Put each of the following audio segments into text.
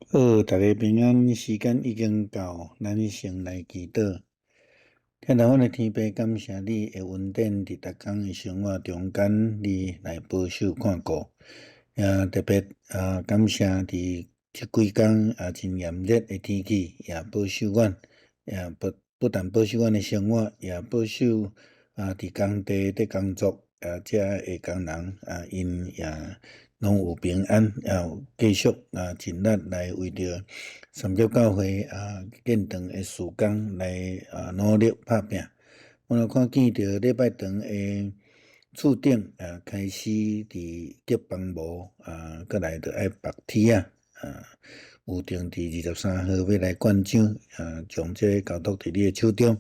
好，大家平安，时间已经到，咱先来祈祷。天父的天父，感谢你的恩典，伫逐工的生活中间，你来保守看顾。特别感谢伫即几工真炎热的天气，也保守阮，也不但保守阮的生活，也保守伫工地咧工作遮的工人因也拢有平安，也有继续尽力来为着三节教会建堂的事工来努力打拼。我若看见着礼拜堂的厝顶开始伫结帮无过来着爱绑梯有定伫23号要来灌奖将这交托伫你的手中。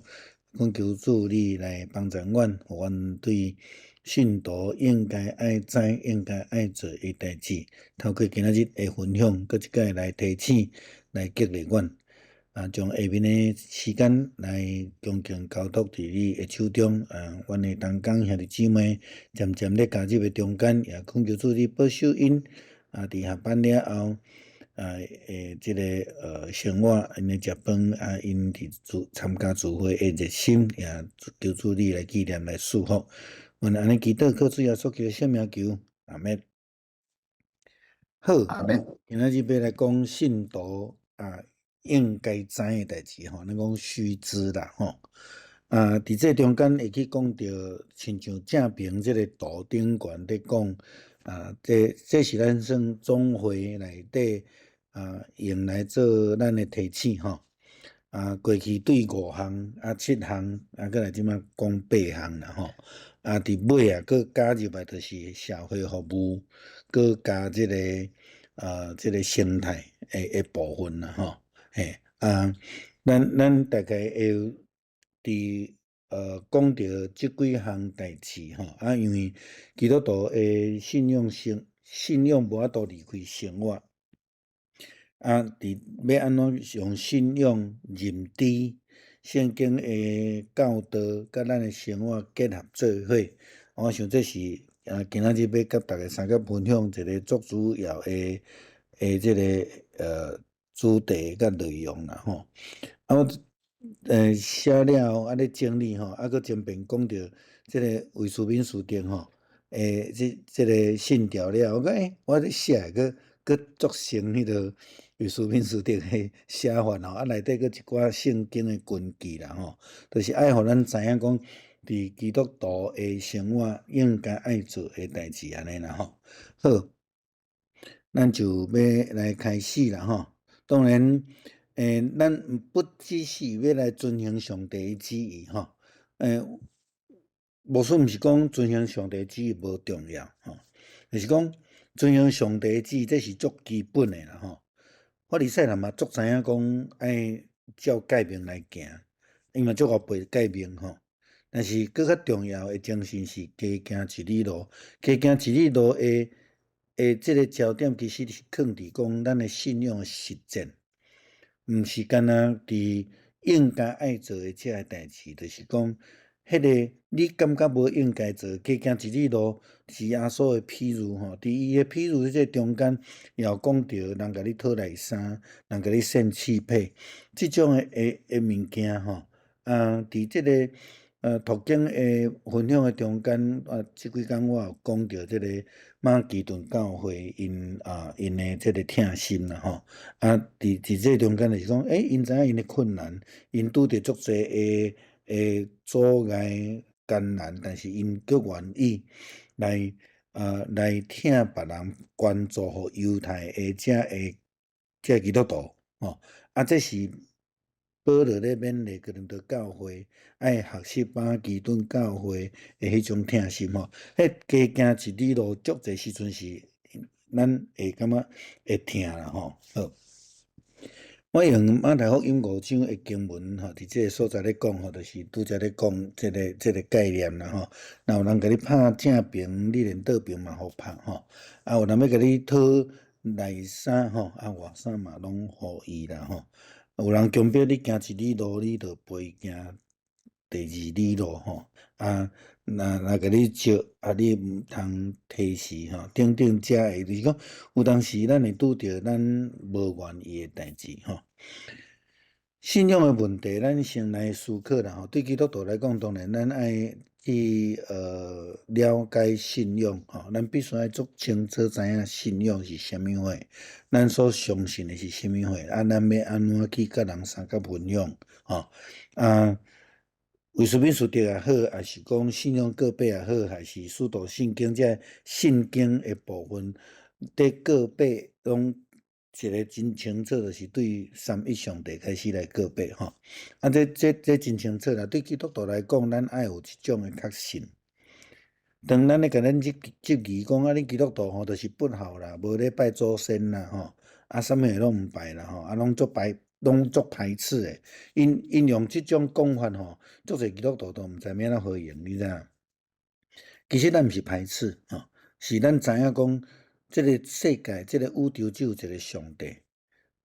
恳求主你来帮助阮，互阮对信徒应该爱知、应该爱做的代志，透过今仔日的分享，搁一摆来提醒、来激励阮。将下面的时间来恭敬交托伫你的手中。阮的同工兄弟姊妹渐渐咧加入的中间，也恳求主你保守因伫下班了后。这个生活，因的食饭因伫参加聚会的热心，也求主你来纪念来祝福。阮安尼祈祷，靠主耶稣基督圣名求，阿免。好，今仔日要来讲信徒应该知的代志吼，咱讲须知啦吼。伫这中间会去讲到，亲像正平这个图顶悬咧讲这是咱算总会内底用来做咱的提醒吼。过去对5项7项过来即马讲8项啦吼。伫尾佫加入来就是社会服务，佫加这个生态的部分啦吼。咱大概会伫讲到即几项代志吼。因为基督徒的信仰无法度离开生活。要安怎用信仰认知圣经的教导，甲咱的生活结合做伙？我想这是今仔日要甲大家三个分享一个足主要的这个主题甲内容啦吼。我写了后咧整理吼，佫前边讲到这个卫斯敏斯特吼，这个信条了，我讲我咧写佫作成迄个卫斯敏斯特的写法吼，内底佫一寡圣经的根据啦吼，就是爱互咱知影讲，伫基督徒的生活应该爱做的代志安尼啦吼。好，咱就要来开始啦吼。当然，咱不只是要来遵行上帝的旨意吼。无说毋是讲遵行上帝的旨意无重要吼，就是讲遵行上帝的旨意，这是足基本的啦吼。我伫细汉嘛足知影讲爱照诫命来行，因为足后辈诫命吼。但是更较重要的精神是加行一里路，加行一里路的这个焦点其实是放伫讲咱的信仰的实践，毋是干那伫应该爱做的这个代志，就是讲迄个你感觉无应该做，加行一里路是耶稣的譬如吼。伫伊的譬如这中间，也有讲到人甲你讨来衫，人甲你献契配，即种的物件吼。伫这个途径的分享的中间即几工我有讲到这个马其顿教会因的这个疼心啦吼。伫这中间就是讲，因知影因的困难，因拄着足侪的阻碍艰难，但是因佫愿意来听别人关注互犹太的这基督徒吼。这是保罗咧勉励哥林多教会爱学习马其顿教会的迄种疼心吼。迄加行一里路，足侪时阵是咱会感觉会疼啦吼。好，我用马太福音5章的经文吼，伫这个所在咧讲吼，就是拄则咧讲这个概念啦吼。若有人甲你拍正平，你连倒平嘛互拍吼。有人要甲你讨内衫吼，外衫嘛拢互伊啦吼。有人强迫你行一里路，你着陪伊行第二里路吼，若甲你招，你毋通提示吼，等等遮个，就是讲有当时咱会拄着咱无愿意诶代志吼。信仰诶问题，咱先来思考啦吼。对基督徒来讲，当然咱爱去了解信仰吼，咱必须要足清楚知影信仰是虾米货，咱所相信诶是虾米货，咱要安怎去甲人相甲分享吼为什么书德也好，还是讲信仰个别也好，还是许多圣经这圣经的部分，对个别拢一个真清楚，就是对三一上帝开始来个别吼。这真清楚啦。对基督徒来讲，咱爱有一种的确信。当咱咧甲咱质疑讲你基督徒吼，就是不好啦，无咧拜祖先啦吼，啥物拢毋拜啦吼，拢足排斥诶。因用即种讲法吼，足侪基督徒都毋知影怎回应，你知影？其实咱毋是排斥吼，是咱知影讲，即个世界、即个宇宙只有一个上帝。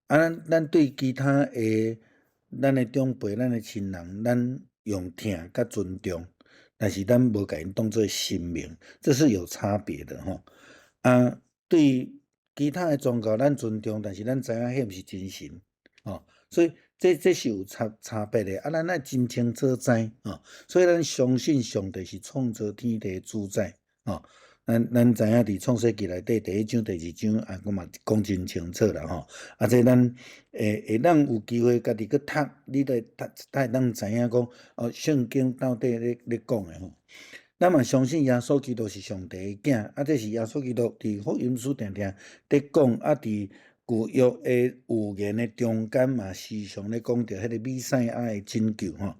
咱对其他诶，咱诶长辈、咱诶亲人，咱用听甲尊重，但是咱无甲因当做神明，这是有差别的吼。对其他诶宗教，咱尊重，但是咱知影迄毋是真神吼，所以这是有差别的。咱爱真清楚知吼，所以咱相信上帝是创造天地主宰吼。咱知影伫创世纪内底第1章、第2章我嘛讲真清楚啦吼。这咱会当有机会家己去读，你会当知影讲圣经到底咧讲诶吼。咱嘛相信耶稣基督是上帝诶囝，这是耶稣基督伫福音书定定咧讲，伫旧约诶预言诶中间嘛，时常咧讲着迄个弥赛亚诶拯救吼。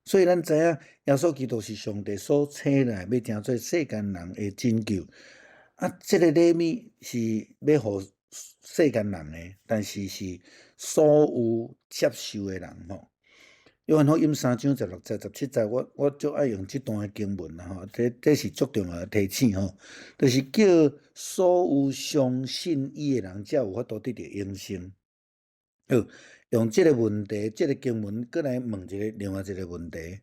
所以咱知影耶稣基督是上帝所请来，要成做世间人诶拯救。这个礼物是要互世间人诶，但是是所有接受诶人吼。约翰福音3章16节、17节，我足爱用这段经文啦吼，这是足重要的提醒吼，就是叫所有相信伊的人，才有法度得到永生。用这个问题，这个经文，过来问另外一个问题，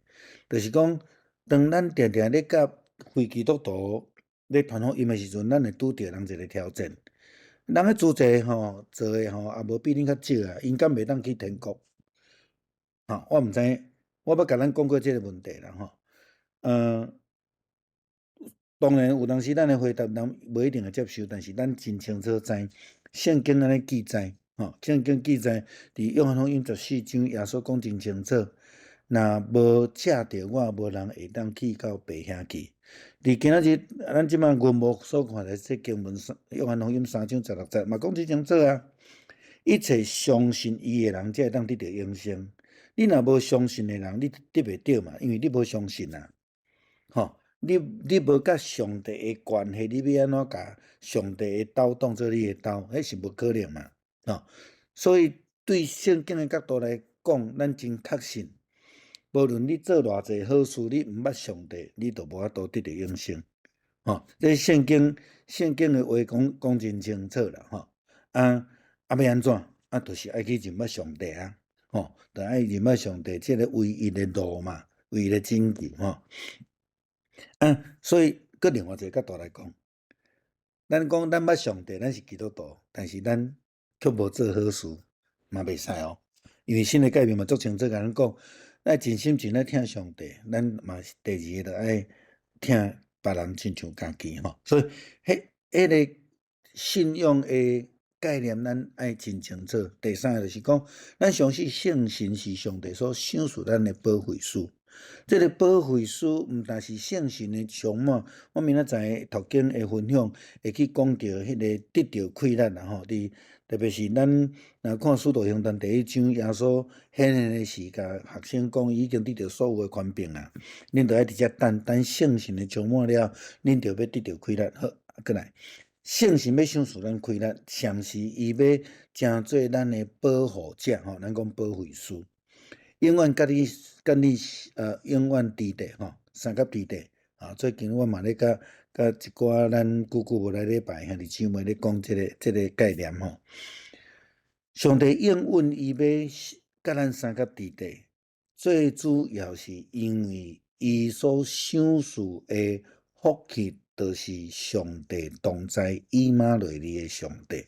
就是讲，当咱定定咧甲非基督徒咧传福音的时阵，咱会拄着人一个挑战，人诶资济吼做诶吼也无比恁较少啊，因敢袂当去天国？我毋知，我捌甲咱讲过这个问题啦吼。当然有当时咱诶回答人无一定会接受，但是咱真清楚知圣经安尼记载吼，圣经记载伫约翰福音14章，耶稣讲真清楚，若无借着我，无人会当去到爸兄去。伫今仔日咱即摆原幕所看的这经文，约翰福音3章16节嘛讲真清楚啊，一切相信伊诶人，才会当得到永生。你若无相信诶人，你得袂到嘛，因为你无相信啊，吼。你无甲上帝诶关系，你要安怎甲上帝诶刀当做你诶刀？迄是无可能嘛，吼。所以对圣经诶角度来讲，咱真确信，无论你做偌济好事，你毋捌上帝，你都无法度得到永生。吼，这圣经诶话讲真清楚啦，吼。要安怎？就是爱去认捌上帝啊，吼，就爱认捌上帝这个唯一诶路嘛，唯一诶拯救吼。所以，搁另外一个角度来讲，咱讲咱捌上帝，咱是基督徒，但是咱却无做好事，嘛袂使哦。因为新的改变嘛，足清楚甲咱讲，咱真心真爱听上帝，咱嘛是第二个，就爱听别人亲像家己吼。所以，迄个信仰的概念，咱爱真清楚。第三个就是讲，咱相信圣神是上帝所赏赐咱的保惠师。这个保惠师毋但是圣神的充满，我明仔载读经的分享会去讲到迄个得到快乐啦吼。特别是咱若看《使徒行传》第1章，耶稣显现的是甲学生讲，已经得到所有的权柄啊，恁着爱伫遮等圣神的充满了，恁着要得到快乐。好，过来，圣神要赏赐咱快乐，同时伊要成做咱的保护者吼，咱讲保惠师。永远甲你永远伫地吼，三甲伫地最近我嘛咧甲一寡咱久无来礼拜兄弟姊妹咧讲即个概念吼。上帝永远伊要甲咱三甲伫地，最主要是因为伊所想事的福气，就是上帝同在以马内利的上帝。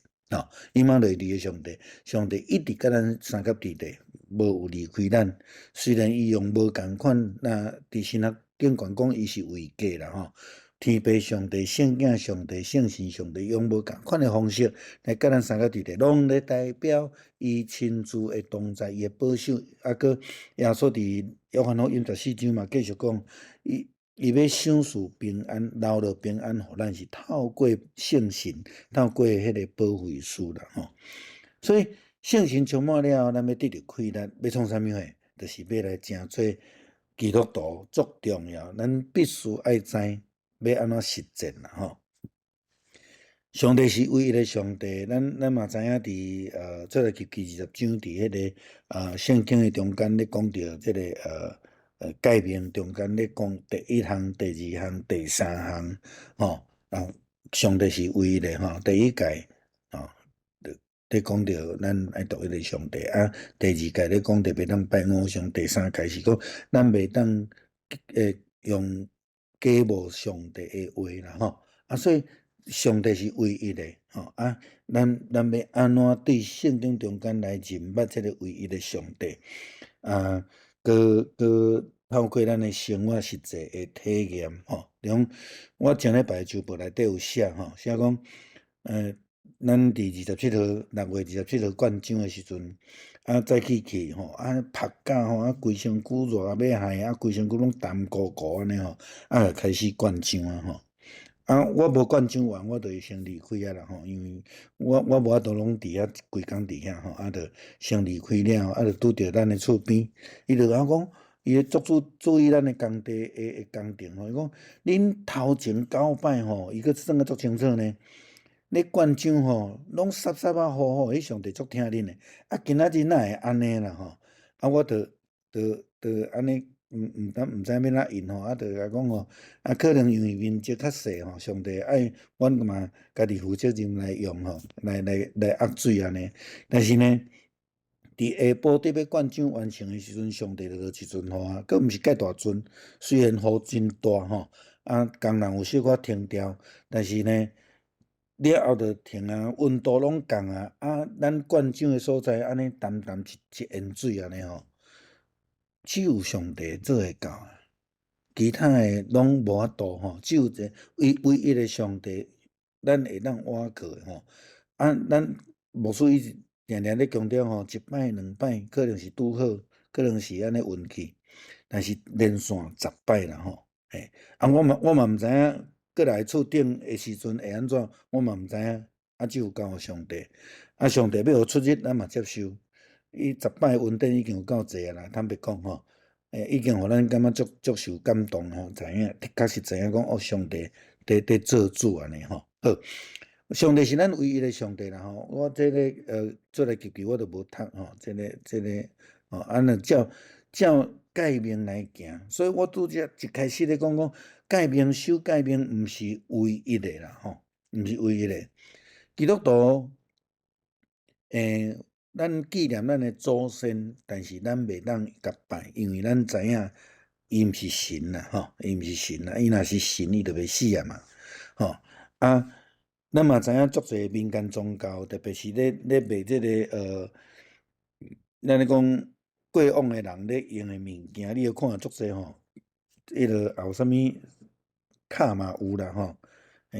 以马内利的上帝，上帝一直甲咱三角地带，无有离开咱。虽然伊用无共款，那伫神学顶管讲伊是为假啦吼。天父上帝、圣囝上帝、圣神上帝，用无共款的方式来甲咱三角地带，拢咧代表伊亲自的同在，伊的保守。搁耶稣伫约翰福音14章嘛，继续讲，伊要赏赐平安，留落平安，互咱是透过圣神，透过迄个保惠师啦吼。所以圣神充满了，咱要得到开力，要创啥物货？就是要来成做基督徒，足重要。咱必须爱知要安怎实践啦吼。上帝是唯一的上帝，咱嘛知影伫出埃及记20章伫迄个圣经的中间咧讲到即个诫命中间咧讲第1项、第2项、第3项吼。上帝是唯一的吼，第1诫咧讲到咱爱独一个上帝第2诫咧讲着袂当拜偶像，第3诫是讲咱袂当用假冒上帝的话啦吼。所以上帝是唯一的吼咱要安怎对圣经中间来认捌这个唯一的上帝透过咱的生活实际的体验吼。我前礼拜周报内底有写吼，写讲咱伫27号6月27号灌奖的时阵，早起去吼，晒甲吼，规身躯热要害，规身躯拢湿糊糊安尼吼，就开始灌奖吼。我无灌奖完，我就会先离开啦吼，因为我无法度拢伫遐规工伫遐吼，就先离开了，就拄着咱的厝边，伊就讲，伊足注意咱的工地的工程吼，伊讲恁头前9摆吼，伊个算个足清楚呢。咧灌奖吼，拢湿湿糊糊，迄上帝足疼恁的。今仔日哪会安尼啦吼？我就安尼。毋知要哪应吼，就甲讲吼，可能因为面积较细吼，上帝爱阮嘛家己负责任来用吼，来压水安尼。但是呢，伫下晡伫要灌奖完成的时阵，上帝就落一阵雨佫毋是介大阵，虽然雨真大吼，工人有小可停掉，但是呢，了后就停温度拢降咱灌奖的所在安尼淡淡一盐水安尼吼。只有上帝做会到，其他的拢无法度吼。只有唯一的上帝，咱会当倚靠的吼。咱牧师一直定咧强调吼，1摆2摆可能是拄好，可能是安尼运气，但是连续10摆啦吼。我嘛毋知影过来厝顶的时阵会安怎，我嘛毋知影。只有交互上帝，上帝要互出日，咱嘛接受。伊10摆恩典已经有够济啦，坦白讲吼，已经互咱感觉足受感动吼，知影确实知影讲上帝在做主安尼吼。好，上帝是咱唯一的上帝啦吼。我这个做来记我都无读吼，这个照诫命来行，所以我拄则一开始咧讲诫命守诫命毋是唯一的啦吼，毋是唯一的。基督徒咱纪念咱的祖先，但是咱袂当甲拜，因为咱知影伊毋是神啦，吼，伊毋是神啦，伊若是神，伊就袂死啊嘛，吼咱嘛知影足侪民间宗教，特别是咧卖即个咱咧讲过往的人咧用的物件，你要看足侪吼，迄个也有啥物卡嘛有啦吼。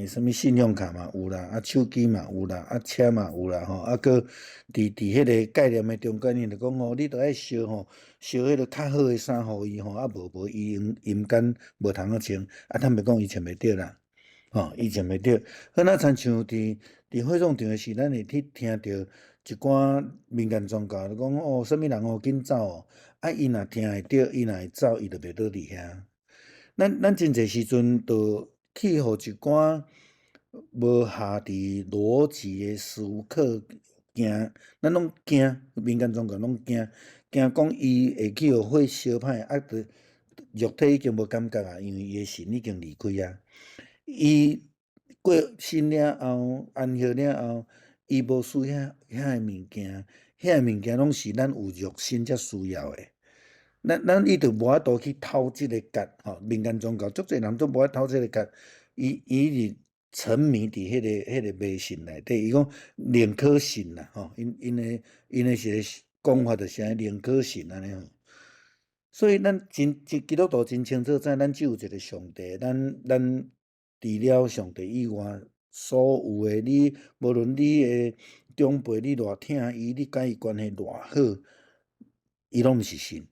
什么信用卡嘛有啦，手机嘛有啦，车嘛有啦吼，搁伫迄个概念的中间，伊就讲吼，你着爱烧吼，烧迄个较好的衫互伊吼，无伊阴间无通啊穿，坦白讲伊穿袂着啦，吼，伊穿袂着。好，那亲像伫火葬场的时，咱会去听着一寡民间宗教，就讲什么人紧走伊若听会着，伊若会走，伊就袂倒伫遐。咱真侪时阵着去互一寡无下伫逻辑的思考惊，咱拢惊，民间宗教拢惊讲伊会去互火烧歹，着肉体已经无感觉啊，因为伊的神已经离开啊。伊过身了后，安息了后，伊无需遐的物件，遐的物件拢是咱有肉身才需要的。咱伊就无法度去偷即个觉吼，民间宗教足侪人都无法偷即个觉，伊是沉迷伫迄个迷信内底，伊讲宁可信啦吼，因诶是讲法就是安尼宁可信安尼吼。所以咱基督徒真清楚知，咱只有一个上帝，咱除了上帝以外，所有诶你，无论你诶长辈你偌疼伊，你甲伊关系偌好，伊拢毋是神。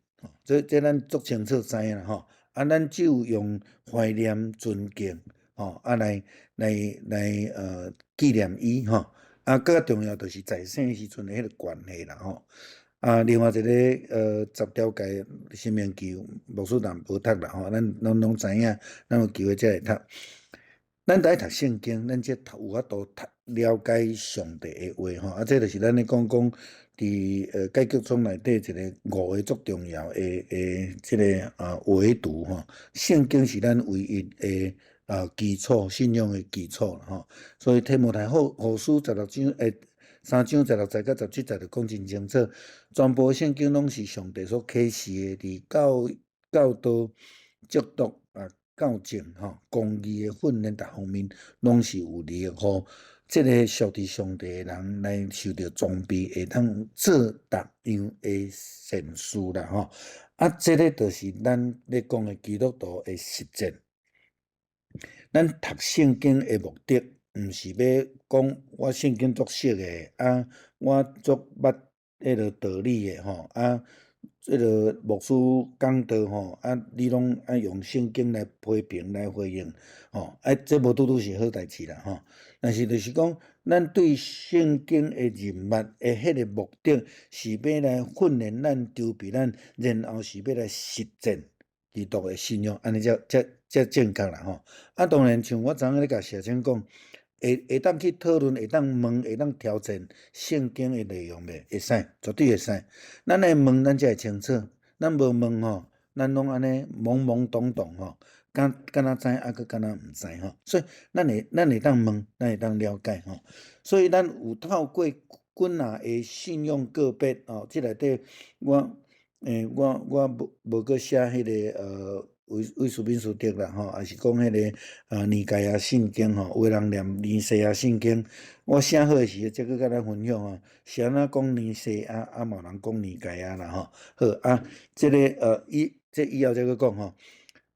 这咱足清楚知影啦吼。啊，咱只有用怀念、尊敬吼，来纪念伊吼。啊，更加重要就是在生时阵诶迄个关系啦吼。啊，另外一个十条界生命记牧师人无读啦吼，咱拢知影，咱有机会才会读。咱得爱读圣经，咱才有法度了解上帝诶话吼。啊，这就是咱咧讲伫解决宗内底一个5个足重要诶即个维度吼。圣经是咱唯一诶基础，信仰诶基础啦吼。所以提摩太后书16章3章16节到17节就讲真清楚，全部圣经拢是上帝所启示诶，伫教导、教导啊。教正吼，公义的训练，逐方面拢是有利，互即个属伫上帝的人来受到装备，会当做逐样的善事啦吼。啊，即个就是咱咧讲的基督徒的实践。咱读圣经的目的，毋是要讲我圣经足熟的啊，我足捌迄个道理的吼啊。即个牧师讲道吼，啊，你拢爱用圣经来批评来回应吼，啊，这无拄是好代志啦吼。但是就是讲，咱对圣经的人物的迄个目的，是要来训练咱周边咱，然后是要来实践基督的信仰，安尼才正确啦吼。啊，当然像我昨昏咧甲社长讲。会当去讨论，会当问，会当挑战圣经的内容袂？会使，绝对会使。咱来问，咱才会清楚。咱无问吼，咱拢安尼懵懵懂懂吼，敢若知，啊，佫敢若毋知吼。所以咱会当问，咱会当了解吼。所以咱有透过滚啊的信用个别哦，即内底我无搁写迄个为书面书德啦吼，也是讲迄个尼盖亚圣经吼，有人念尼西亚圣经，我写好诶时，则搁甲咱分享吼，是安怎讲尼西亚，啊嘛有人讲尼盖亚啦吼。好啊，即个以后则搁讲吼，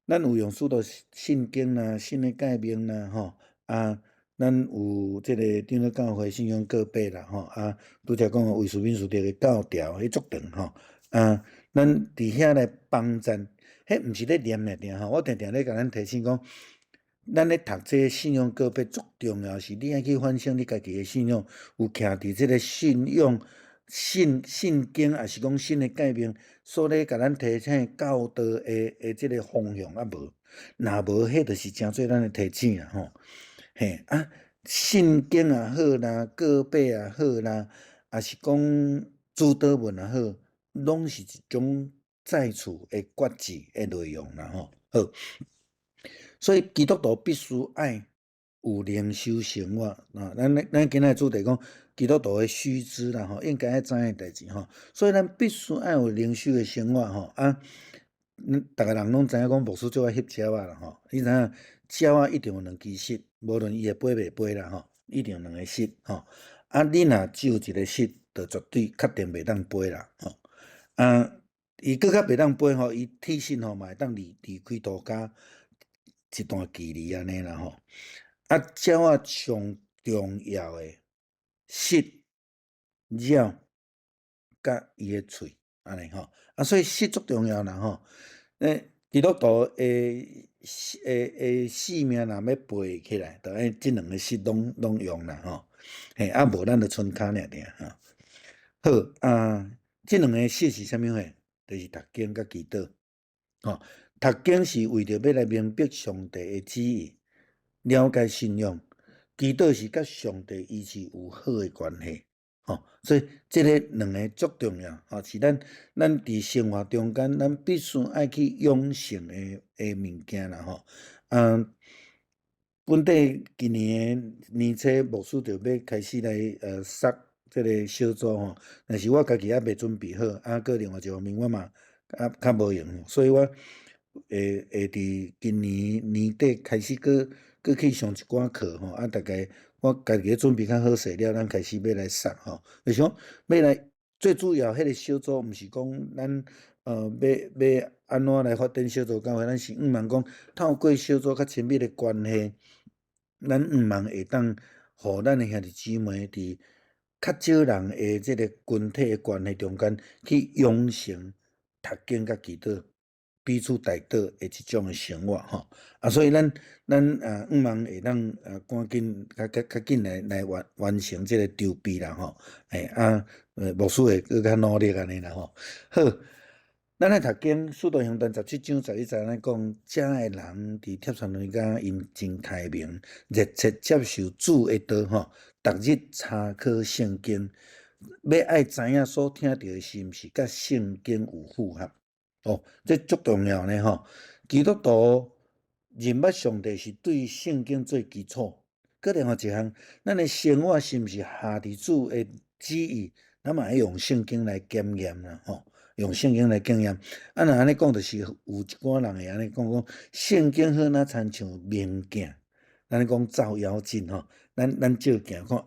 咱有用许多圣经啦、新诶诫命啦吼啊。咱有即个长老教会信仰个别啦吼啊，拄则讲为书面书德诶教条，迄足长吼啊，咱伫遐来帮衬。迄毋是咧念尔定吼，我定定咧甲咱提醒讲，咱咧读这个信仰个别足重要，是你爱去反省你家己诶信仰，有徛伫即个信仰信经，也是讲信诶诫命，所咧甲咱提醒教导诶即个方向啊无，若无迄就是诚做咱诶提醒啊吼。嘿啊，信经也好啦，个别也好啦，也是讲主导文也好，拢是一种在厝的决志的内容啦吼。好，所以基督徒必须爱有灵修生活啊。咱今仔主题讲基督徒的须知啦吼，应该爱知影代志吼。所以咱必须爱有灵修的生活吼啊。逐个人拢知影讲牧师最爱翕鸟仔啦吼，你知影鸟仔一定有2支翅，无论伊会飞袂飞啦吼，一定有2个翅吼。啊，你若只有一个翅，就绝对确定袂当飞啦吼。啊，伊搁较袂当飞吼，伊体身吼嘛会当离开涂骹一段距离安尼啦吼。啊，鸟仔上重要诶翅、鸟甲伊诶喙安尼吼。啊，所以翅足重要啦吼。基督徒诶性命若要背起来，就爱即2个翅拢用啦吼。嘿，啊无咱就剩骹尔吼。好啊，即2个翅是啥物货？就是读经甲祈祷。吼，读经是为着要来明白上帝诶旨意，了解信仰；祈祷是甲上帝伊是有好诶关系。吼，所以即个2个足重要，吼，是咱伫生活中间，咱必须爱去养成诶物件啦，吼。本地今年诶年初，牧师就要开始来杀即个小组吼，但是我家己还未准备好，啊，搁另外一方面我嘛较无用，所以我会伫今年年底开始搁去上一寡课吼，啊，大概我家己准备较好势了，咱开始要来上吼。就想要来最主要，迄个小组毋是讲咱要安怎来发展小组教会，咱是毋茫讲透过小组较亲密的关系，咱毋茫会当互咱的兄弟姊妹伫较少人的即个群体的关系中间去养成读经甲祈祷。彼此带导的一种的生活吼，所以咱毋茫会当赶紧较紧来完成即个筹备啦吼，牧师会更较努力安尼啦吼。好，咱来读经，使徒行传17章11节安尼讲，遮的人伫帖撒罗尼迦因真开明，热切接受主的道吼，逐日查考圣经，要爱知影所听到的是毋是甲圣经有符合。这足重要呢吼！基督徒认捌上帝是对圣经做基础，搁另外一项，咱的生活是毋是下伫主的旨意，咱嘛要用圣经来检验啦吼，用圣经来检验。若安尼讲，就是有一寡人会安尼讲，圣经好若亲像明镜，咱讲照妖镜吼，咱照镜看，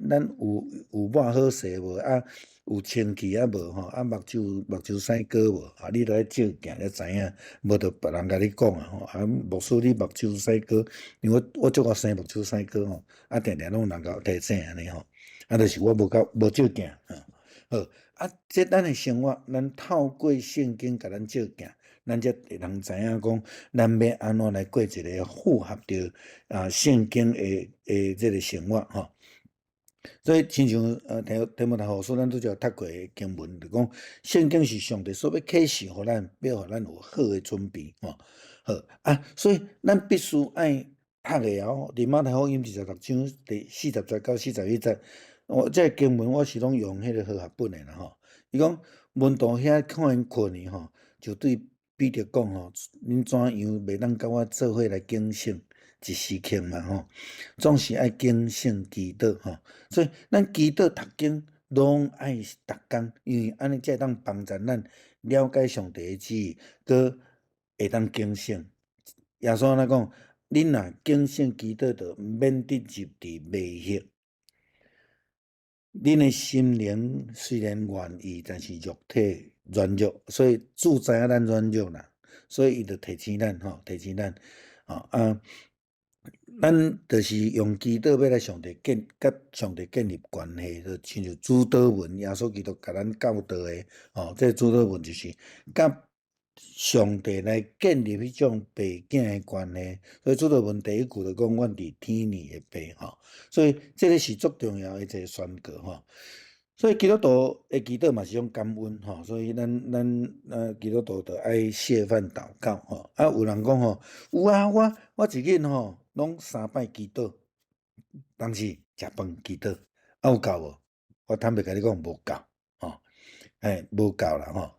咱有抹好势无啊？有清气啊无吼？啊目睭生膏无？你着爱照镜才知影，无着别人甲你讲啊吼。牧师你目睭生膏，因为我足够生目睭生膏吼，定定拢有人甲我提醒安尼吼。就是我无照镜好，这咱的生活，咱透过圣经甲咱照镜，咱才会通知影讲，咱要安怎来过一个符合着圣经的这个生活吼。所以，亲像题目后书，咱拄则读过的经文，就讲圣经是上帝所要启示互咱，要互咱有好的准备吼。好所以咱必须爱读的哦。伫马太福音26章第40节到41节，这个经文我是拢用迄个和合本的啦吼。伊讲门徒遐看因困去吼，就对彼得讲吼：恁怎样袂当甲我做伙来警醒？一时刻嘛吼，总是爱警醒祈祷吼。所以咱祈祷读经拢爱逐工，因为安尼才会当帮助咱了解上帝的旨意，佮会当警醒。耶稣安尼讲：恁若警醒祈祷，就免得入伫迷惑。恁的心灵虽然愿意，但是肉体软弱，所以主知影咱软弱啦，所以伊就提醒咱提醒咱咱就是用祈祷要来甲上帝建立关系，就亲像主祷文，耶稣基督甲咱教导的这主祷文就是甲上帝来建立迄种爸囝的关系。所以主祷文第一句就讲：阮伫天里的爸吼。所以这个是足重要的一个宣告吼。所以基督徒的祈祷嘛是种感恩吼，所以咱基督徒就爱谢饭祷告吼。有人讲吼，有啊，我一日吼拢3摆祈祷，当时食饭祈祷，有够无？我坦白甲你讲无够吼，无够啦吼。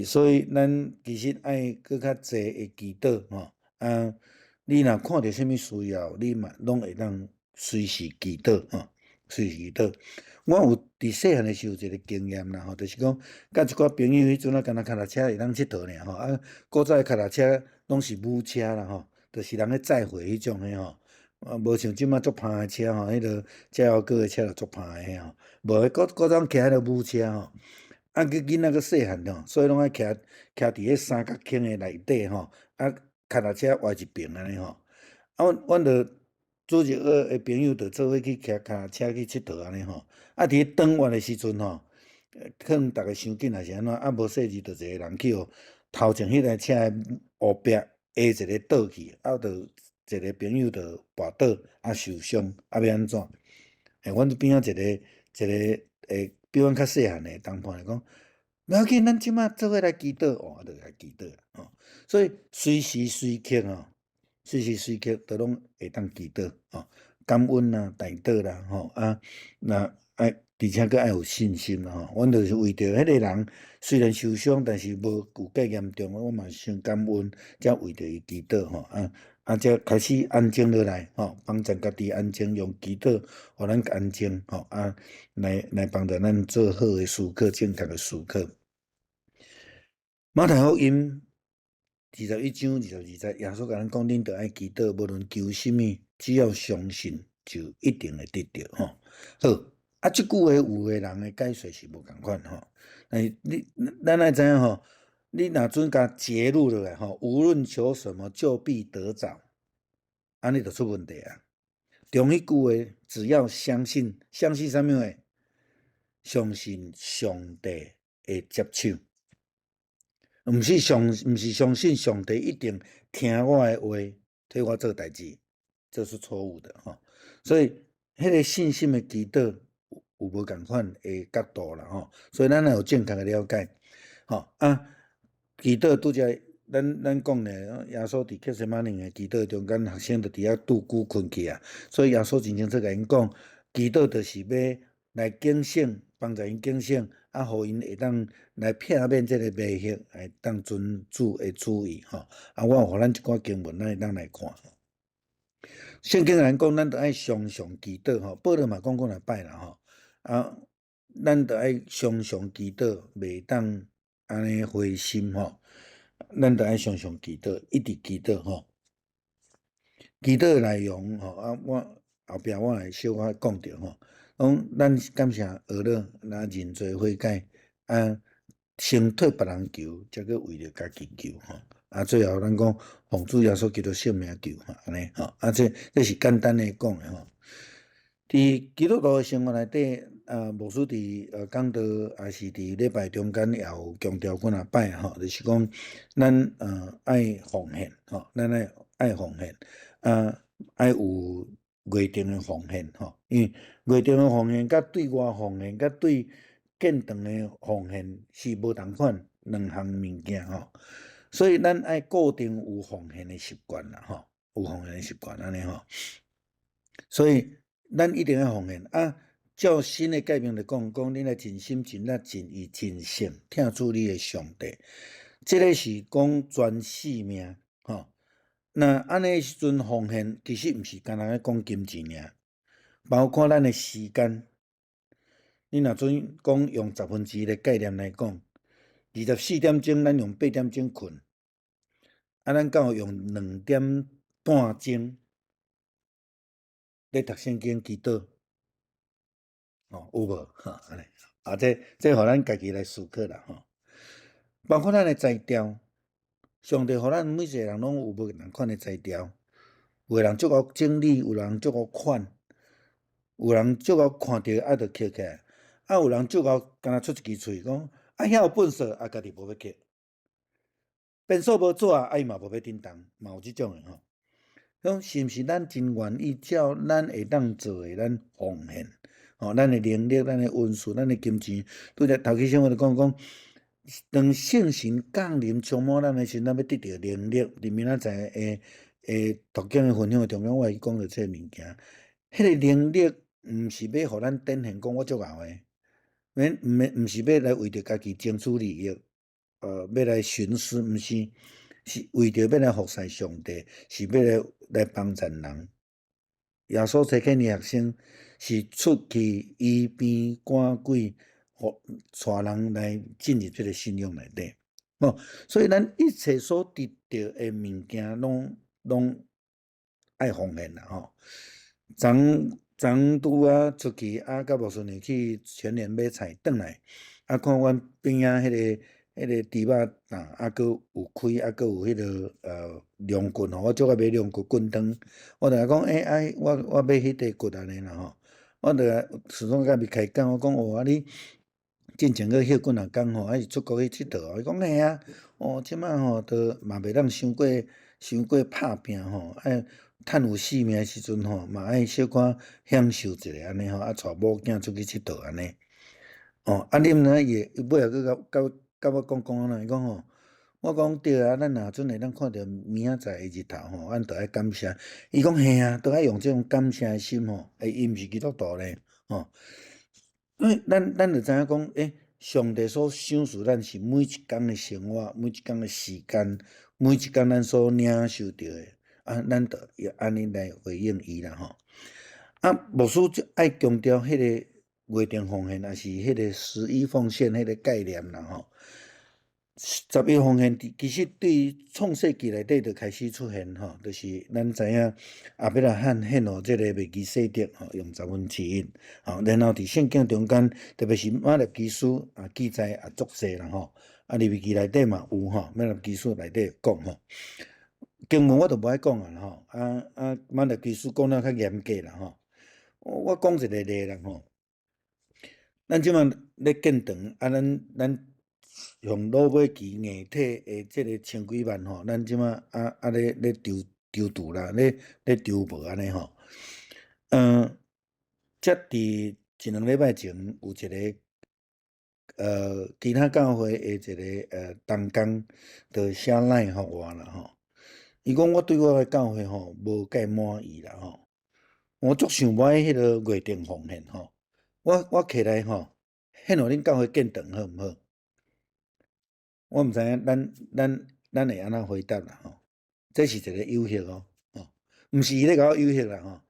所以咱其实爱搁较济的祈祷吼。你若看到什么需要，你嘛拢会当随时祈祷吼，随时祈祷。我有伫细汉的时候有一个经验啦吼，就是讲甲一寡朋友迄阵敢若脚踏车会当佚佗尔吼。古早的脚踏车拢是母车啦吼，就是人咧载货迄种的吼。无像即马足歹的车吼，迄个加油哥的车就足歹的吼。无古早骑迄个母车吼，囡仔个细汉吼，所以拢爱骑伫迄三角形的内底吼，脚踏车歪一边安尼吼。阮着组一个的朋友着做伙去骑脚踏车去佚佗安尼吼。伫转弯的时阵吼，可能逐个伤紧还是安怎，无细字着一个人去头前迄台车的后壁下一个倒去，着一个朋友着跋倒受伤，要安怎？阮边仔一个比阮较细汉的同伴讲，不要紧，咱即马做伙来祈祷就来祈祷所以随时随刻都拢会当祈祷感恩啦、代祷啦那而且佫爱有信心啦阮就是为着迄个人虽然受伤，但是无有介严重，我嘛先感恩，才为着伊祈祷才开始安静落来帮助家己安静，用祈祷互咱安静来帮助咱做好的思考，正确的思考。马太福音21章22节，耶稣甲咱讲：恁着爱祈祷，无论求什么，只要相信，就一定会得到。吼，好。啊，即句话有的人的解说是无共款吼。咱爱知影吼，你若准甲截入落来吼，无论求什么，就必得着，安尼就出问题啊。中迄句话，只要相信，相信啥物话？相信上帝会接手。毋是相信上帝一定听我的话，替我做代志，这是错误的吼。所以，迄个信心的祈祷有无共款的角度啦吼。所以咱要有正确的了解吼啊。祈祷拄则咱讲咧，耶稣伫克西马尼的祈祷中间，学生就伫遐拄久困去啊。所以耶稣真清楚甲因讲，祈祷就是要来警醒，帮助因警醒。啊，互因会当来避免这个迷惑，会当遵主的旨意吼。啊，我有互咱一寡经文，咱会当来看。圣经人讲，咱着爱常常祈祷吼，保罗嘛讲过来摆啦吼。啊，咱着爱常常祈祷，袂当安尼灰心吼。咱着爱常常祈祷，一直祈祷吼。祈祷内容吼，啊，我后壁我会小可讲着吼。讲咱感谢俄勒，若认罪悔改，啊，先替别人求，才去为着家己求吼。啊，最后咱讲奉主耶稣基督性命求吼，安尼吼。啊，这是简单的讲的吼。伫基督徒的生活内底，牧师伫讲道，也是伫礼拜中间也有强调几若摆吼，就是讲咱爱奉献吼，咱爱奉献，爱有约定的奉献吼，因为约定的奉献甲对外奉献，甲对建堂的奉献是无同款两项物件吼，所以咱爱固定有奉献的习惯啦吼，有奉献的习惯安尼吼，所以咱一定要奉献啊。照新的诫命来讲，你来尽心、尽力、尽意、尽性听主你的上帝，这个是讲全生命吼。那安尼时阵奉献，其实毋是干那讲金钱尔，包括咱的时间。你若准讲用1/10的概念来讲，24点钟咱用8点钟困，啊，咱敢有用2点半钟咧读圣经祈祷？哦，有无？哈，安尼啊，这互咱家己来思考啦吼。包括咱的才调，上帝互咱每一个人拢有无同款的才调。有的人足够整理，有人足够款，有人足够看到啊，就刻起来；啊，有人足够干那出一支喙讲啊，遐有本事啊，家己无要刻。变数无做啊，伊嘛无要叮当，嘛有即种的吼。讲是毋是咱真愿意照咱会当做的，咱奉献？吼，咱的能力、咱的恩赐、咱的金钱，拄则头起先我就讲，当圣神降临充满咱的时，咱要得到能力。伫明仔载读经的分享中间，我会讲到这物件。迄个能力毋是要互咱展现讲我足敖的，毋是要来为着家己争取利益，要来徇私，毋是，是为着要来服侍上帝，是要来帮助人。耶稣差遣的学生是出去医病赶鬼，带人来进入这个信仰内底。哦，所以咱一切所得到的物件，拢爱奉献啦吼。昨拄啊出去啊，甲无顺利去全联买菜，转来啊，看阮边仔迄个猪肉担，啊，佫有开，啊，佫有迄个龙骨吼，我足爱买龙骨棍汤。我著讲我买迄块骨安尼啦吼。我著始终甲伊开讲，我讲啊你进前个歇几若工吼，还是出国去佚佗？伊讲嘿啊，即摆吼都嘛袂当伤过拍拼吼，爱趁有性命时阵吼，嘛爱小可享受一下安尼吼，啊，带某囝出去佚佗安尼。啊，你毋知伊尾仔佫甲我讲安怎？伊讲吼，我讲对啊，咱若阵会当看到明仔载的日头吼，咱着爱感谢。伊讲嘿啊，着爱用这种感谢的心吼，伊毋是基督徒咧吼。因为咱着知影讲，上帝所赏赐咱是每一工的生活，每一工的时间，每一工咱所领受到的，啊，咱着要安尼来回应伊啦吼。啊，牧师就爱强调迄个约定奉献，也是迄个十一奉献迄个概念啦吼。11奉献其实对创世纪内底就开始出现吼，就是咱知影亚伯拉罕献予即个未记洗德吼，用1/7吼，然后伫圣经中间，特别是马勒基书啊记载也足济啦吼，啊利未记内底嘛有吼，马勒基书内底讲吼，经文我就无爱讲啊吼，马勒基书讲了较严格啦吼，我讲一个例啦吼。咱即满咧建堂，咱用罗马期硬体诶，即个千几万吼，咱即满咧丢度啦，咧丢无安尼吼。则伫1-2礼拜前有一个其他教会诶一个同工，就写赖互我啦吼。伊讲我对我诶教会吼无介满意啦吼，我足想买迄个月定奉献吼，我起来吼。献互恁教会建堂好毋好？我毋知影咱会安怎回答啦吼。这是一个诱惑哦，毋是伊咧甲我诱惑啦吼。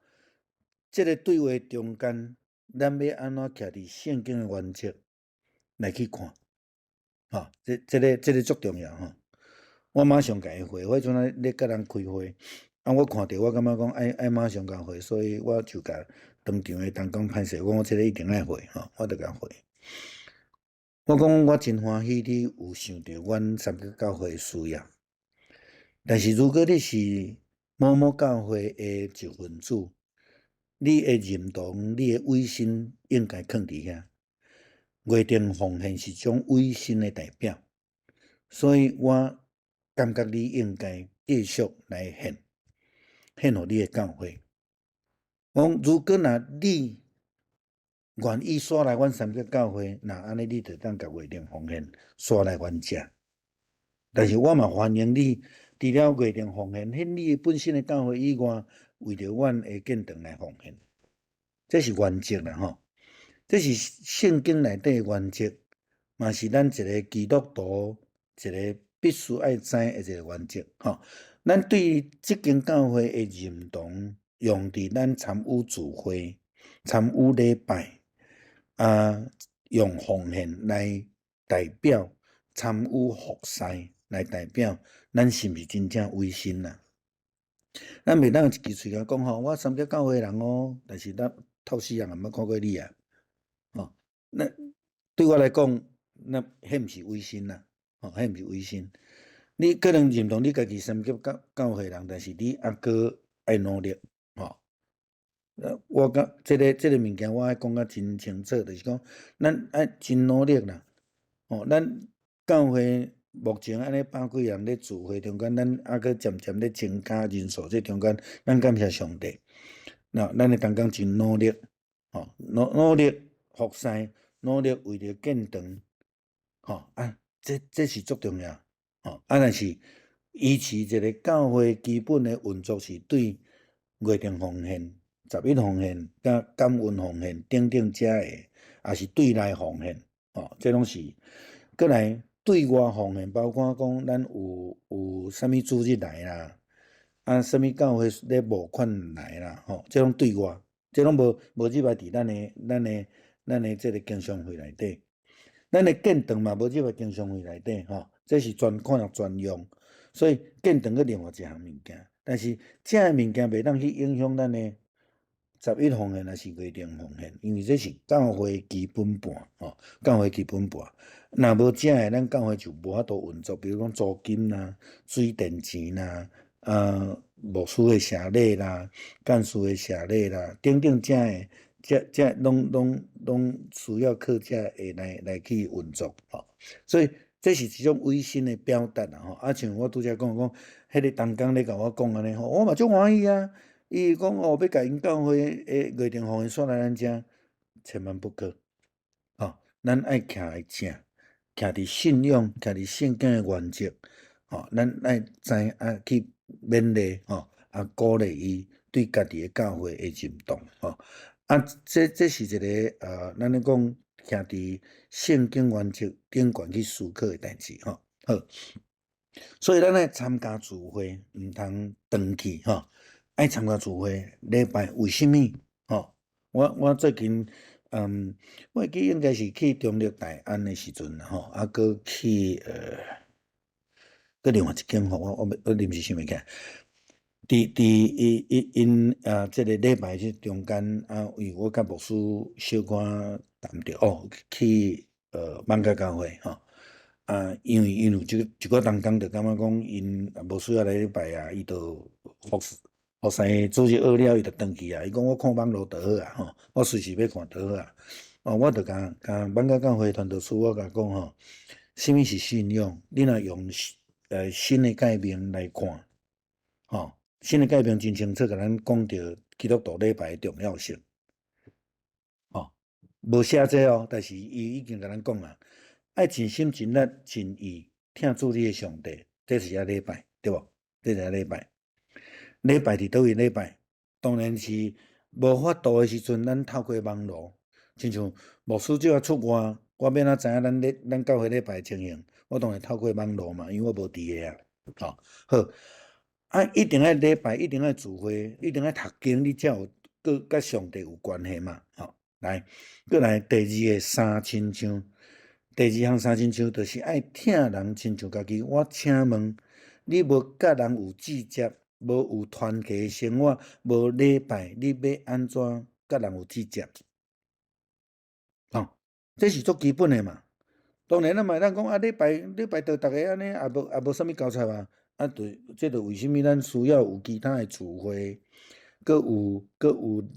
即个对话中间，咱要安怎徛伫圣经诶原则来去看，吼，这个足重要吼。我马上甲伊回，我迄阵咧甲人开会，我看着我感觉讲爱马上甲回，所以我就甲当场诶同工歹势，我这个一定爱回吼，我就甲回。我讲我真欢喜你有想到阮三个教会需要，但是如果你是某某教会的一份子，你会认同你的委身应该放伫遐。月定奉献是种委身的代表，所以我感觉你应该继续来献互你的教会。讲如果你愿意刷来阮三个教会，那安尼你就当甲月定奉献刷来阮遮。但是我嘛欢迎你，除了月定奉献，迄你本身的教会以外，为着阮的建堂来奉献，这是原则啦吼。这是圣经内底的原则，嘛是咱一个基督徒一个必须爱知的一个原则吼。咱对即间教会的认同，用伫咱参与聚会、参与礼拜。用奉献来代表参与服侍，来代表咱是毋是真正委身啦？咱袂当一支喙甲讲吼，我三个教会人哦，但是咱透死人也毋捌看过你啊！吼，那对我来讲，那迄毋是委身啦，吼，迄毋是委身。你可能认同你家己三个教会人，但是你还阁爱努力，吼。我讲这个物件，我爱讲甲真清楚，就是讲，咱爱真努力啦。哦，咱教会目前安尼百几人咧聚会中间，咱还阁渐渐咧增加人数，这中间咱感谢上帝。那咱会刚刚真努力，吼，努力服侍，努力为着建堂，吼这是足重要。吼，但是维持一个教会基本的运作是对月定奉献。11奉献、甲感恩奉献等等遮诶，也是对内奉献，这拢是。过来对外奉献，包括讲咱有啥物主日来啦，啥物教会咧募款来啦，这拢对外，这拢无入来伫咱诶这个经商会内底，咱诶建堂嘛无入来经商会内底，这是专款专用，所以建堂个另外一项物件，但是遮诶物件袂当去影响咱诶。11奉献还是月定奉献，因为这是教会基本盘，教会基本盘。若无遮诶，咱教会就无法度运作。比如讲租金啦、水电钱啦、牧师诶社礼啦、干事诶社礼啦，等等遮诶，遮拢需要靠遮诶来去运作，所以这是一种委身诶表达啦，像我拄则讲，迄个同工咧甲我讲安尼吼，我嘛足欢喜啊。伊讲要甲因教会诶月定奉献煞来咱遮，千万不可。咱爱徛会正，徛伫信仰，徛伫圣经诶原则，咱爱知去勉励，鼓励伊对家己诶教会诶认同，这是一个咱咧讲徛伫圣经原则顶悬去思考诶代志，好，所以咱爱参加聚会，毋通长去，爱参加聚会礼拜，为什么？我最近，我记应该是去中立大安的时阵，还阁去搁另外一间吼，我临时想袂起来。因即个礼拜即中间因为我甲牧师小可谈着去万家教会吼。因为因有一个同工就感觉讲因无需要来礼拜伊就服侍主日学了，伊就转去伊讲我看网络就好吼，我随时要看就好我就甲万家教会传道书，我甲讲吼，什么是信用？你若用新的界面来看，新的界面真清楚，甲咱讲着基督徒礼拜的重要性，无写这但是伊已经甲咱讲啊，爱尽心尽力尽意听主你的上帝，这是礼拜，对无？这是礼拜。礼拜伫倒位礼拜？当然是无法度的时阵，咱透过网络，亲像牧师就要出外，我免知影咱教会礼拜情形，我当然透过网络嘛，因为我无伫个好，一定要礼拜，一定要聚会，一定要读经，你才有甲上帝有关系嘛。来，过来第二个三亲像，第二项三亲像就是爱听人亲像家己。我请问你无甲人有直接，无有团契生活，无礼拜，你要安怎甲人有直接？这是足基本的嘛。当然咱嘛咱讲礼拜到逐个安尼，也无啥物交叉嘛。这就为什么咱需要有其他的聚会？搁有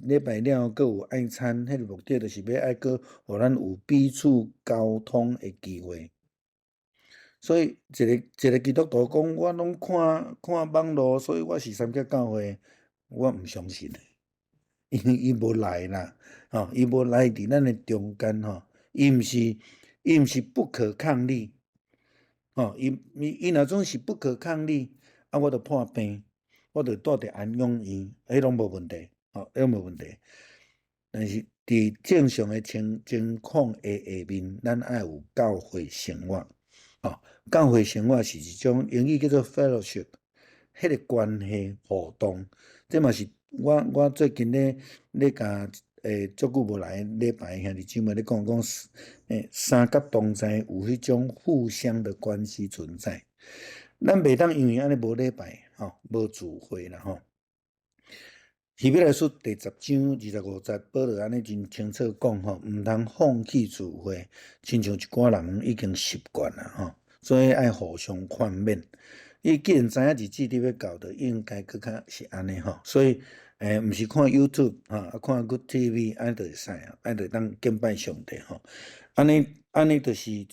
礼拜了，搁有爱餐，迄个目的就是要爱搁，互咱有彼此沟通的机会。所以一个基督徒讲，我拢看网络，所以我是三甲教会，我毋相信，因为伊无来啦，伊无来伫咱的中间伊毋是不可抗力，伊若总是不可抗力，我就破病。我就住伫安养院，迄拢无问题，迄无问题。但是伫正常的情况的下面，咱爱有教会生活，教会生活是一种英语叫做 fellowship， 迄个关系互动，这嘛是我最近咧甲足久无来礼拜兄弟姊妹咧讲三甲同在有迄种互相的关系存在。咱袂当因为安尼无礼拜无聚会啦希伯来书第10章25节，保罗安尼真清楚讲毋通放弃聚会，亲像一寡人已经习惯了所以爱互相劝勉。伊既然知影日子你要到的，应该更较是安尼所以毋是看 YouTube 看 Good TV 安尼就会使安尼就当敬拜上帝安尼就是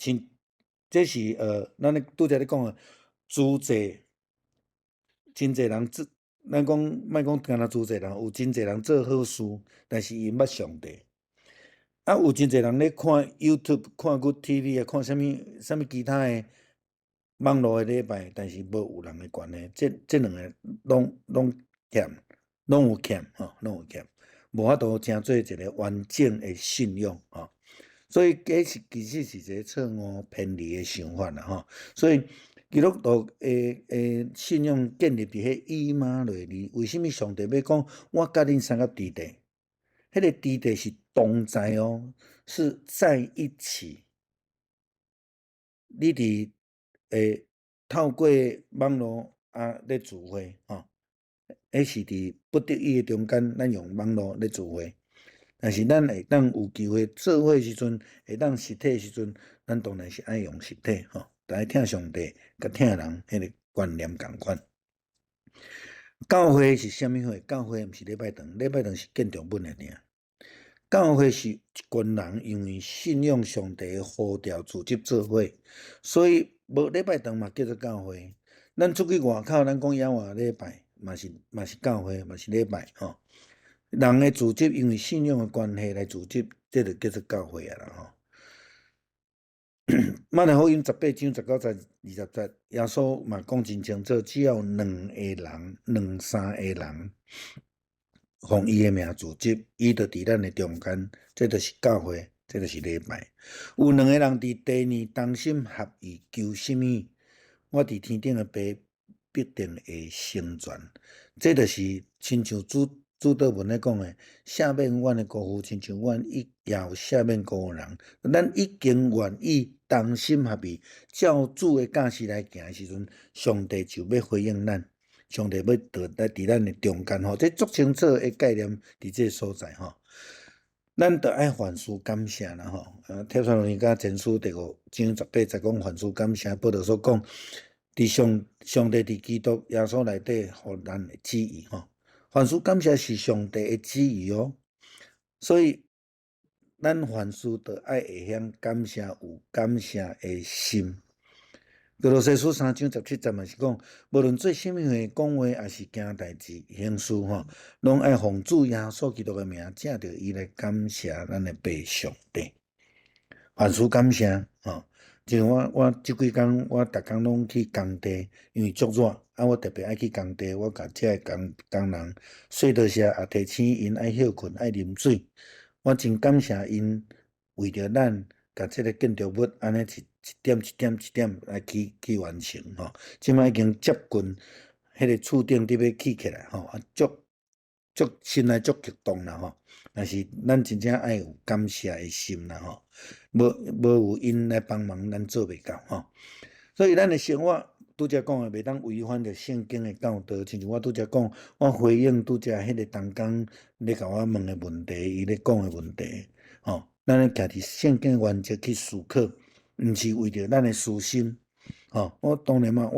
这是咱拄则咧讲的主祭，真侪人咱讲莫讲干那主济人，有真侪人做好事，但是伊捌上帝。有真侪人咧看 YouTube、看 Good TV 看啥物其他的网络的礼拜，但是无有人的关系。这两个拢欠，拢有欠，无法度成做一个完整的信用所以其实是一个错误偏离的想法啦所以基督徒信用建立伫迄以马内利，为什么上帝要讲我甲恁三个弟弟？迄个弟弟是同在是在一起。你伫透过网络咧聚会迄是伫不得已的中间，咱用网络咧聚会。但是咱会当有机会做伙时阵，会当实体时阵，咱当然是爱用实体来听上帝，甲听人迄个观念共款。教会是啥物会？教会毋是礼拜堂，礼拜堂是建筑物尔。教会是一群人因为信仰上帝的呼召组织做伙，所以无礼拜堂嘛叫做教会。咱出去外口，咱讲野外礼拜嘛是教会，嘛是礼拜人的组织因为信仰的关系来组织，这就叫做教会啦马太福音18章19节20节，耶稣嘛讲真清楚，只要2个人、2、3个人，奉伊的名组织，伊就伫咱的中间，这就是教会，这就是礼拜。有2个人伫地面同心合意求什么，我伫天顶的爸必定会成全。这就是亲像主朱德文咧讲诶，赦免阮诶辜负，亲像阮也有赦免辜负人。咱已经愿意同心合意，照主诶教示来行诶时阵，上帝就要回应咱。上帝要伫咱诶中间吼，这足清楚诶概念伫这所在吼。咱着爱凡事感谢啦吼。帖撒罗尼迦前书第5章18节讲凡事感谢，保罗所讲，伫上帝伫基督耶稣内底，互咱诶旨意吼。凡事感谢是上帝诶旨意哦，所以咱凡事着爱会晓感谢，有感谢诶心。哥罗西书3章17节嘛是讲，无论做甚物话、讲话，还是行代志、行事吼，拢爱奉主耶稣基督诶名，借着伊来感谢咱诶父上帝。凡事感谢吼，就像我即几工，我逐工拢去工地，因为足热，我特别爱去工地，我甲遮诶工人睡倒下，也提醒因爱休困、爱啉水。我真感谢因为着咱，甲即个建筑物安尼一点一点一点来去完成吼。即摆已经接近迄个厝顶伫要起来吼，心内足激动啦吼。但是咱真正爱有感谢诶心啦吼，无有因来帮忙，咱做袂到吼。所以咱诶生活拄则讲诶，袂当违反着圣经诶教导，亲像我拄则讲，我回应拄则迄个同工咧甲我问诶问题，伊咧讲诶问题吼，咱咧徛伫圣经诶原则去思考，毋是为着咱诶私心吼。我当然嘛，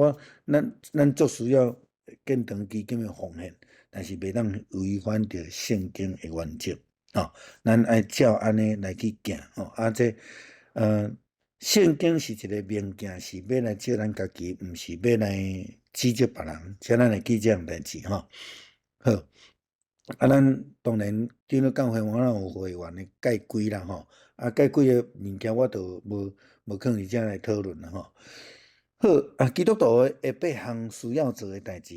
咱足需要建堂基金诶奉献。但是袂当违反着圣经诶原则吼，咱爱照安尼来去行吼。圣经是一个明镜，是要来照咱家己，毋是要来指责别人，请咱会记这样代志吼。好，咱当然进入教会，我有会员诶介几啦吼，介几个物件我都无可能伫遮来讨论啦吼。好，基督徒诶8项需要做诶代志。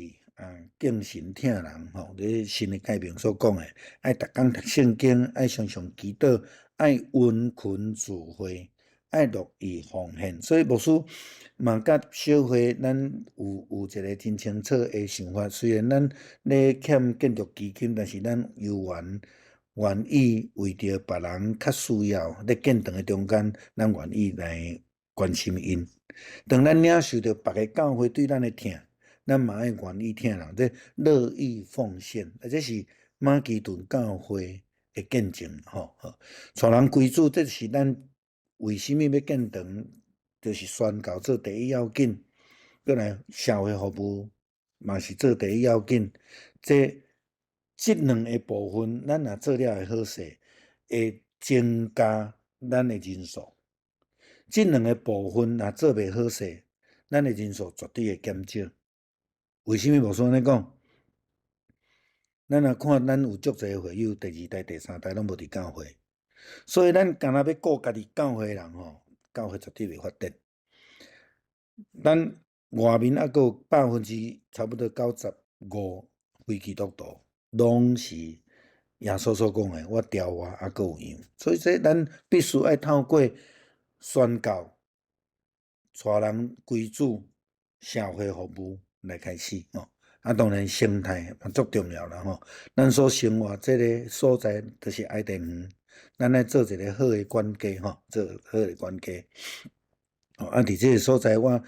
敬神听人吼，咧新的诫命所讲诶，爱逐工读圣经，爱常常祈祷，爱温群聚会，爱乐意奉献。所以牧师嘛，甲小会咱有一个真清楚诶想法。虽然咱咧欠建筑基金，但是咱愿意为着别人较需要咧建堂诶中间，咱愿意来关心因。当咱领受着别个教会对咱诶疼。咱嘛爱愿意听人，这乐意奉献，这是马其顿教会的见证吼。带人归主，这是咱为什么要建堂，就是宣告做第一要紧。过来社会服务嘛是做第一要紧。这两个部分，咱若做了会好势，会增加咱的人数。这两个部分若做袂好势，咱的人数绝对会减少。为什么无说安尼讲？咱若看咱有足侪会友，第2代、第3代拢无伫教会，所以咱干那要顾家己教会人吼，教会绝对袂发展。咱外面还佫有差不多95%非基督徒，拢是耶稣所讲诶，我调我还佫有样。所以这咱必须爱透过宣教、带人归主、社会服务来开始吼。当然生态嘛足重要啦吼。咱所生活这个所在就是爱地园，咱爱做一个好的管家吼，做好的管家。伫这个所在我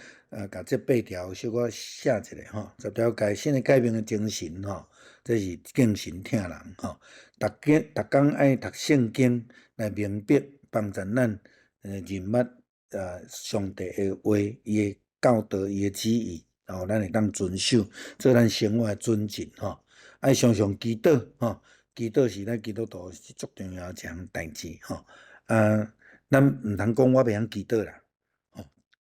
甲这8条小可写一下吼，10条改新的改变的精神吼，这是敬神听人吼。逐工爱读圣经来明白帮助咱认捌上帝的话，伊的教导，伊的旨意。咱会当遵守，做咱生活的准则吼。爱常常祈祷吼，祈祷是咱基督徒是足重要一项代志吼。咱毋通讲我袂晓祈祷啦，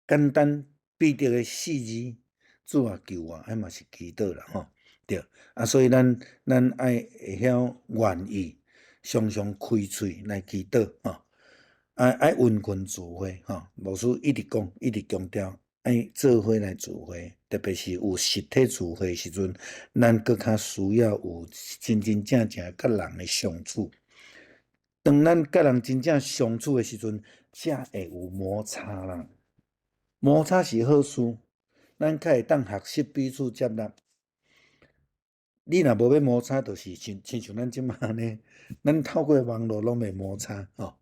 简单必得的4字，主啊救我，迄嘛是祈祷啦吼。对，所以咱爱会晓愿意常常开喙来祈祷吼。爱温群聚会吼，牧师一直讲，一直强调。爱做伙来聚会，特别是有实体聚会时阵，咱搁较需要有真真正正甲人的相处。当咱甲人真正相处的时阵，才会有摩擦啦。摩擦是好事，咱较会当学习彼此接纳。你若无要摩擦，就是像咱即马呢，咱透过网络拢袂摩擦吼，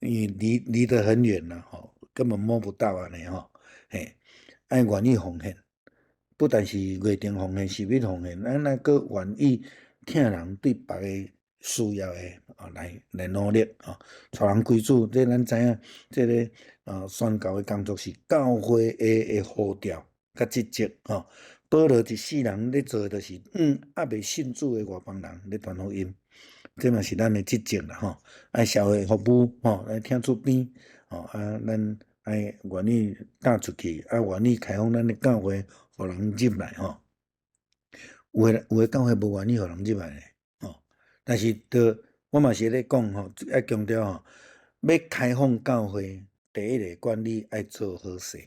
因为离得很远啦吼，根本摸不到安尼吼，嘿，爱愿意奉献，不但是月定奉献，是要奉献，咱还阁愿意听人对别个需要诶来努力吼，带人归主，这咱知影，这个宣教诶工作是教会诶呼召甲职责吼。保罗一世人咧做诶，就是还未信主诶外邦人咧传福音，这嘛是咱诶职责啦吼。爱社会服务吼，来听出边吼咱爱愿意踏出去，愿意开放咱诶教会，互人入来吼。有诶教会无愿意互人入来咧吼，但是我嘛是咧讲吼，爱强调吼，要开放教会，第一个管理爱做好势。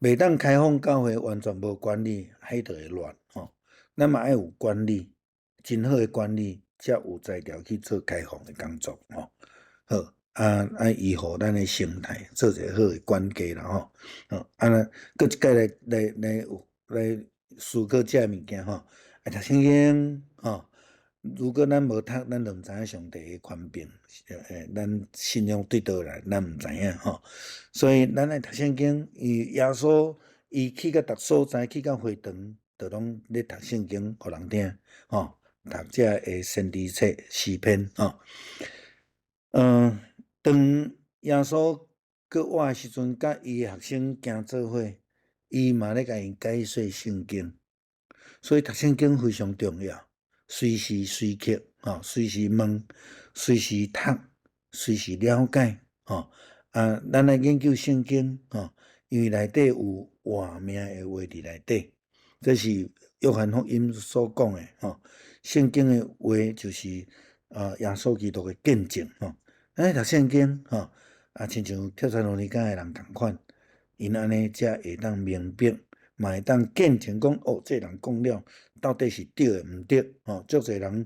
袂当开放教会完全无管理，迄就会乱吼。咱嘛爱有管理，真好诶管理，才有才调去做开放诶工作吼。好爱维护咱诶生态，做一个好诶管家啦吼。好搁一摆来思考遮物件吼，爱读圣经吼。如果咱无读，咱就毋知影上帝诶权柄，咱信仰对倒来，咱毋知影吼。所以咱爱读圣经，耶稣伊去到逐所在，去到会堂，就拢咧读圣经，互人听吼。读遮诶先知册、诗篇吼。当耶稣搁活诶时阵，甲伊诶学生行做伙，伊嘛咧甲因解说圣经，所以读圣经非常重要。随时随刻随时问，随时读，随时了解吼。咱来研究圣经吼，因为内底有活命诶话伫内底，这是约翰福音所讲诶吼。圣经诶话就是耶稣基督诶见证吼。咱读圣经吼，亲像跳山罗尼教诶人共款，因安尼才会当明白，嘛会当见证讲这人讲了到底是对诶毋对吼。足侪人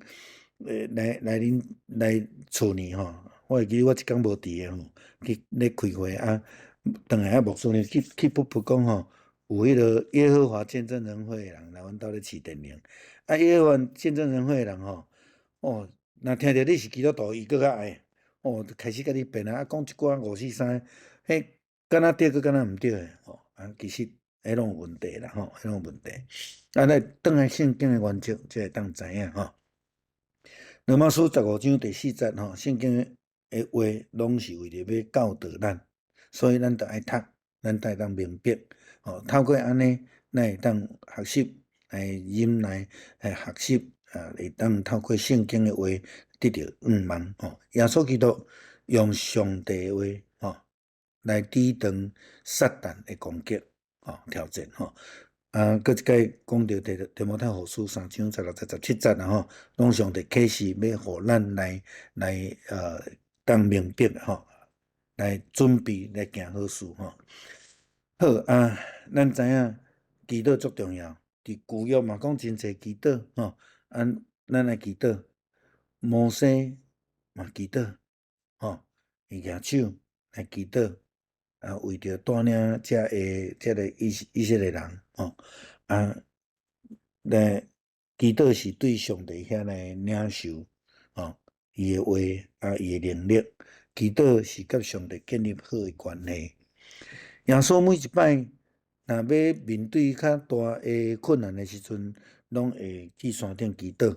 来厝里吼，我会记我一工无伫诶吼，去咧开会转来牧师呢去卜讲吼，有迄个耶和华见证人会诶人来阮兜咧饲电铃，耶和华见证人会诶人吼，若听着你是基督徒，伊搁较爱。就开始甲你辩讲一寡543，迄敢若对，搁敢若毋对诶吼。其实迄拢有问题啦吼，迄拢有问题。咱转来圣经诶原则，才会当知影吼。罗马书15章第4节吼，圣经诶话拢是为着要教导咱，所以咱着爱读，咱才会当明白吼。透过安尼，咱会当学习来忍耐，来学习会当透过圣经诶话得到望吼。耶稣基督用上帝诶话吼来抵挡撒旦诶攻击吼挑战吼。搁一解讲到提摩太后书3章16节17节啦吼，拢上帝启示要互咱来当明白吼，来准备来行好事吼。好咱知影祈祷足重要，伫旧约嘛讲真侪祈祷吼。咱来祈祷，摩西嘛祈祷吼，伊举手来祈祷。为着带领这个以色列人吼，来祈祷是对上帝遐来领受吼，伊诶话伊诶能力，祈祷是甲上帝建立好诶关系。耶稣每一摆若要面对较大诶困难诶时阵，拢会去山顶祈祷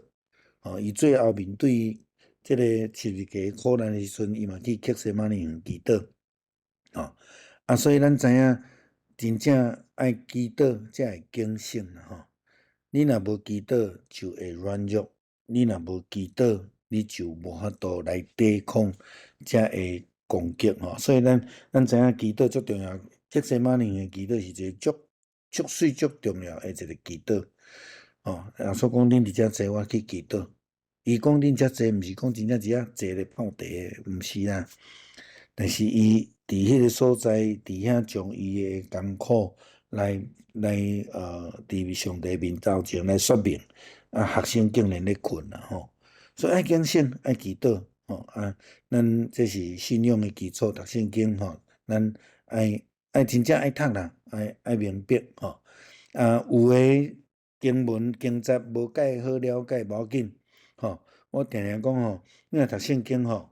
吼。伊最后面对这个十字架苦难诶时阵，伊嘛去克西玛尼园祈祷吼。所以咱知影真正爱祈祷才会警醒啦吼。你若无祈祷，就会软弱；你若无祈祷，你就无法度来抵抗才会攻击吼。所以咱知影祈祷足重要。克西玛尼园祈祷是一个足水足重要诶一个祈祷吼。所讲恁伫遮坐，我去祈祷。伊讲恁遮坐，毋是讲真正伫遐坐咧泡茶诶，毋是啦。但是伊伫迄个所在，伫遐将伊诶艰苦来伫上帝面头前来说明，学生竟然咧困啦吼，所以爱警醒，爱祈祷吼咱这是信仰诶基础，读圣经吼，咱爱真正爱读啦，爱明白吼。有诶经文经节无解好了解无要紧，吼，我定定讲吼，你若读圣经吼，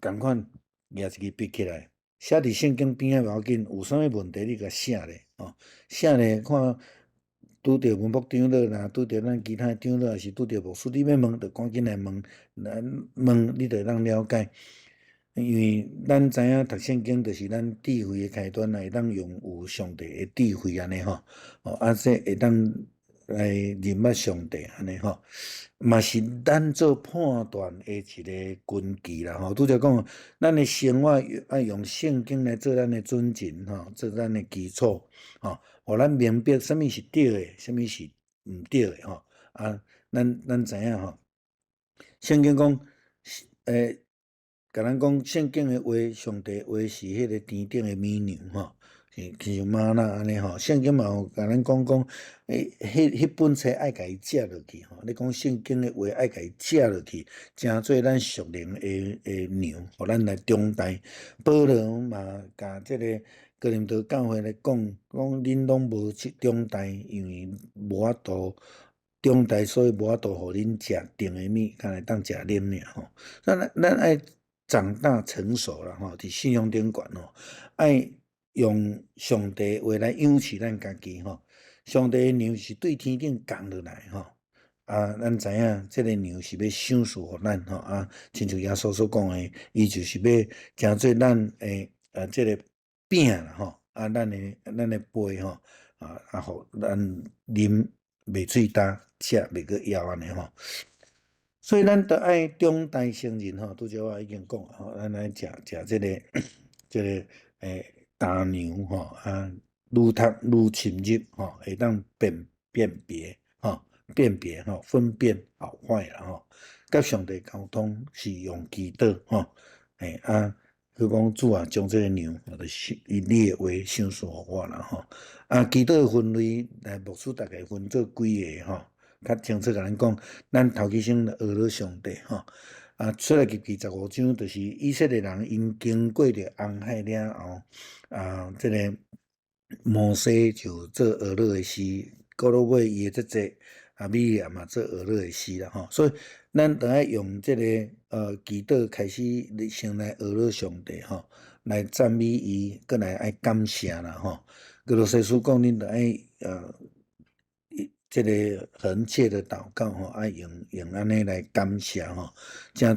共款拿一支笔起来，写伫圣经边仔无要紧，有啥物问题你甲写咧，吼，写咧看拄着文牧长老啦，拄着咱其他长老，还是拄着牧师，你要问，就赶紧来问，问你就会当了解。因为咱知影读圣经就是咱智慧的开端，会当用有上帝的智慧安尼吼，说会当来认捌上帝安尼吼，嘛是咱做判断的一个根基啦吼。拄则讲，咱的生活要用圣经来做咱的准绳吼，做咱的基础吼，互咱明白什么是对的，什么是毋对的吼。咱知影吼，圣经讲，甲咱讲圣经的话，上帝话是迄个天顶的美娘吼，像玛纳安尼吼。圣经嘛有甲咱讲，迄本册爱甲伊食落去吼。你讲圣经的话爱甲伊食落去，诚做咱属灵的娘，互咱来中代。保罗嘛甲即个哥林多教会来讲恁拢无中代，因为无法度。中代所以无法度互恁食定的米，敢会当食啉尔吼。咱爱长大成熟了吼，伫信仰顶悬吼，爱用上帝话来养饲咱家己吼。上帝的娘是对天顶降落来吼，咱知影即个娘是要赏赐互咱吼，亲像耶稣所讲的，伊就是要诚做咱的即个饼啦吼，咱的杯吼，互咱啉袂喙焦，食袂过枵安尼吼。所以咱都爱中代圣人吼，拄则我已经讲吼，咱爱食即个大牛吼，愈读愈深入吼，会当辨别吼，分辨好坏啦吼。甲上帝沟通是用祈祷吼，佢讲主啊，将这个牛，就是以你的话赏赐互我啦吼。祈祷分类来牧师大概分做几个吼。较清楚甲咱讲，咱头起先学了上帝吼，出来记15章，就是以色列人因经过着红海了后，即个摩西就做俄勒的诗，过落尾伊的节，米利亚嘛做俄勒的诗啦吼，所以咱得爱用即个祈祷开始先来俄勒上帝吼，来赞美伊，搁来爱感谢啦吼。格罗西书讲，恁得爱这个恒切的祷告吼，爱用安尼来感谢吼，真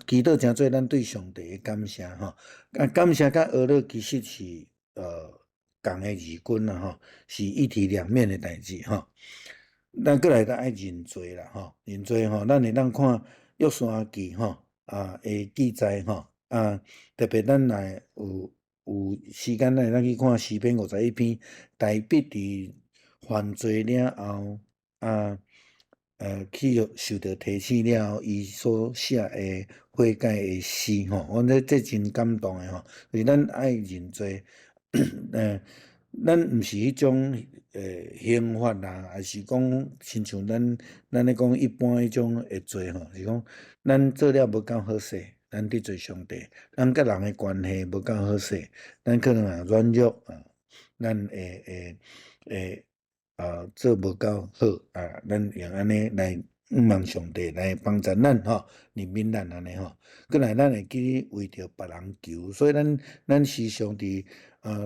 祈祷真做咱对上帝的感谢吼。感谢甲学了其实是共的义军啦吼，是一体两面的代志吼。咱过来咱爱认罪啦吼，认罪吼，咱会当看约书亚记吼会记载吼特别咱来有时间咱会当去看诗篇51篇，大笔伫犯罪了后，去受到提醒了后，伊所写的悔改的诗吼，我这真感动的吼，就是咱爱认罪，咱毋是迄种刑罚啦，还是讲亲像咱咧讲一般迄种会罪吼，是讲咱做了无够好势，咱得罪上帝，咱甲人的关系无够好势，咱可能也软弱咱做无够好咱用安尼来望上帝来帮助咱吼，怜悯咱安尼吼。过来咱会去为着别人求，所以咱时常伫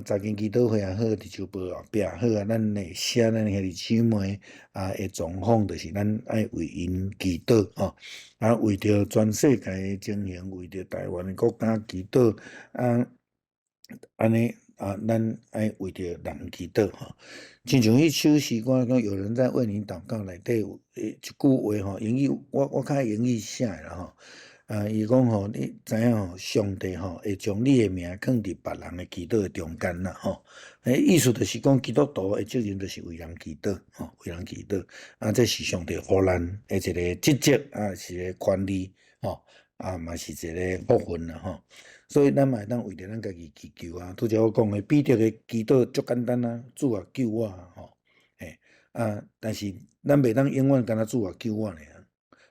早间祈祷会也好，伫周报后壁好咱会写咱兄弟姊妹的状况，就是咱爱为因祈祷吼，为着全世界的情形，为着台湾的国家祈祷安尼。咱爱为着人祈祷吼，亲像迄首诗歌讲，有人在为你祷告内底有一句话吼，英语我较英语写的啦吼，伊讲吼，你知影吼，上帝吼会将你的名放伫别人的祈祷的中间啦吼，意思就是讲基督徒的责任就是为人祈祷吼，为人祈祷，这是上帝互咱的一个职责是一个权利吼，嘛是一个福分啦吼。所以咱嘛会当为着咱家己祈求拄则我讲的彼得的祈祷足简单主啊救我吼，但是咱袂当永远干主啊救我尔，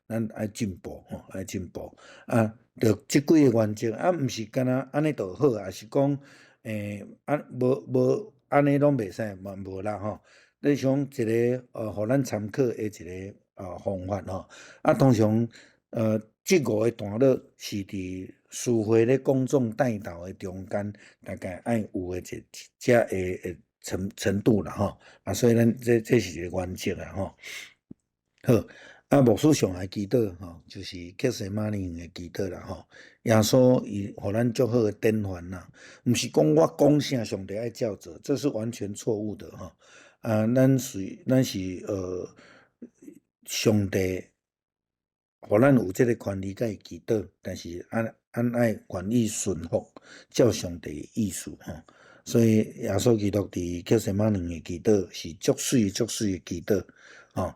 咱爱进步吼，爱进步着即几个原则毋是干安尼就好，也是讲无安尼拢袂使嘛无啦吼。你像一个互咱参考的一个方法吼。啊，通常这5个段落是伫诗会咧公众带导的中间，大概爱有的这的程度啦吼。啊，所以咱这是一个原则啦吼。好，啊，牧师上来祈祷吼，就是克西马尼园的祈祷啦吼。耶稣伊互咱足好的典范啦，毋是讲我讲啥上帝爱照做，这是完全错误的吼。啊，咱是上帝，互咱有这个权利甲伊祈祷，但是咱爱愿意顺服，照上帝的意思吼。所以耶稣基督伫克西马尼园的祈祷是足水的祈祷吼。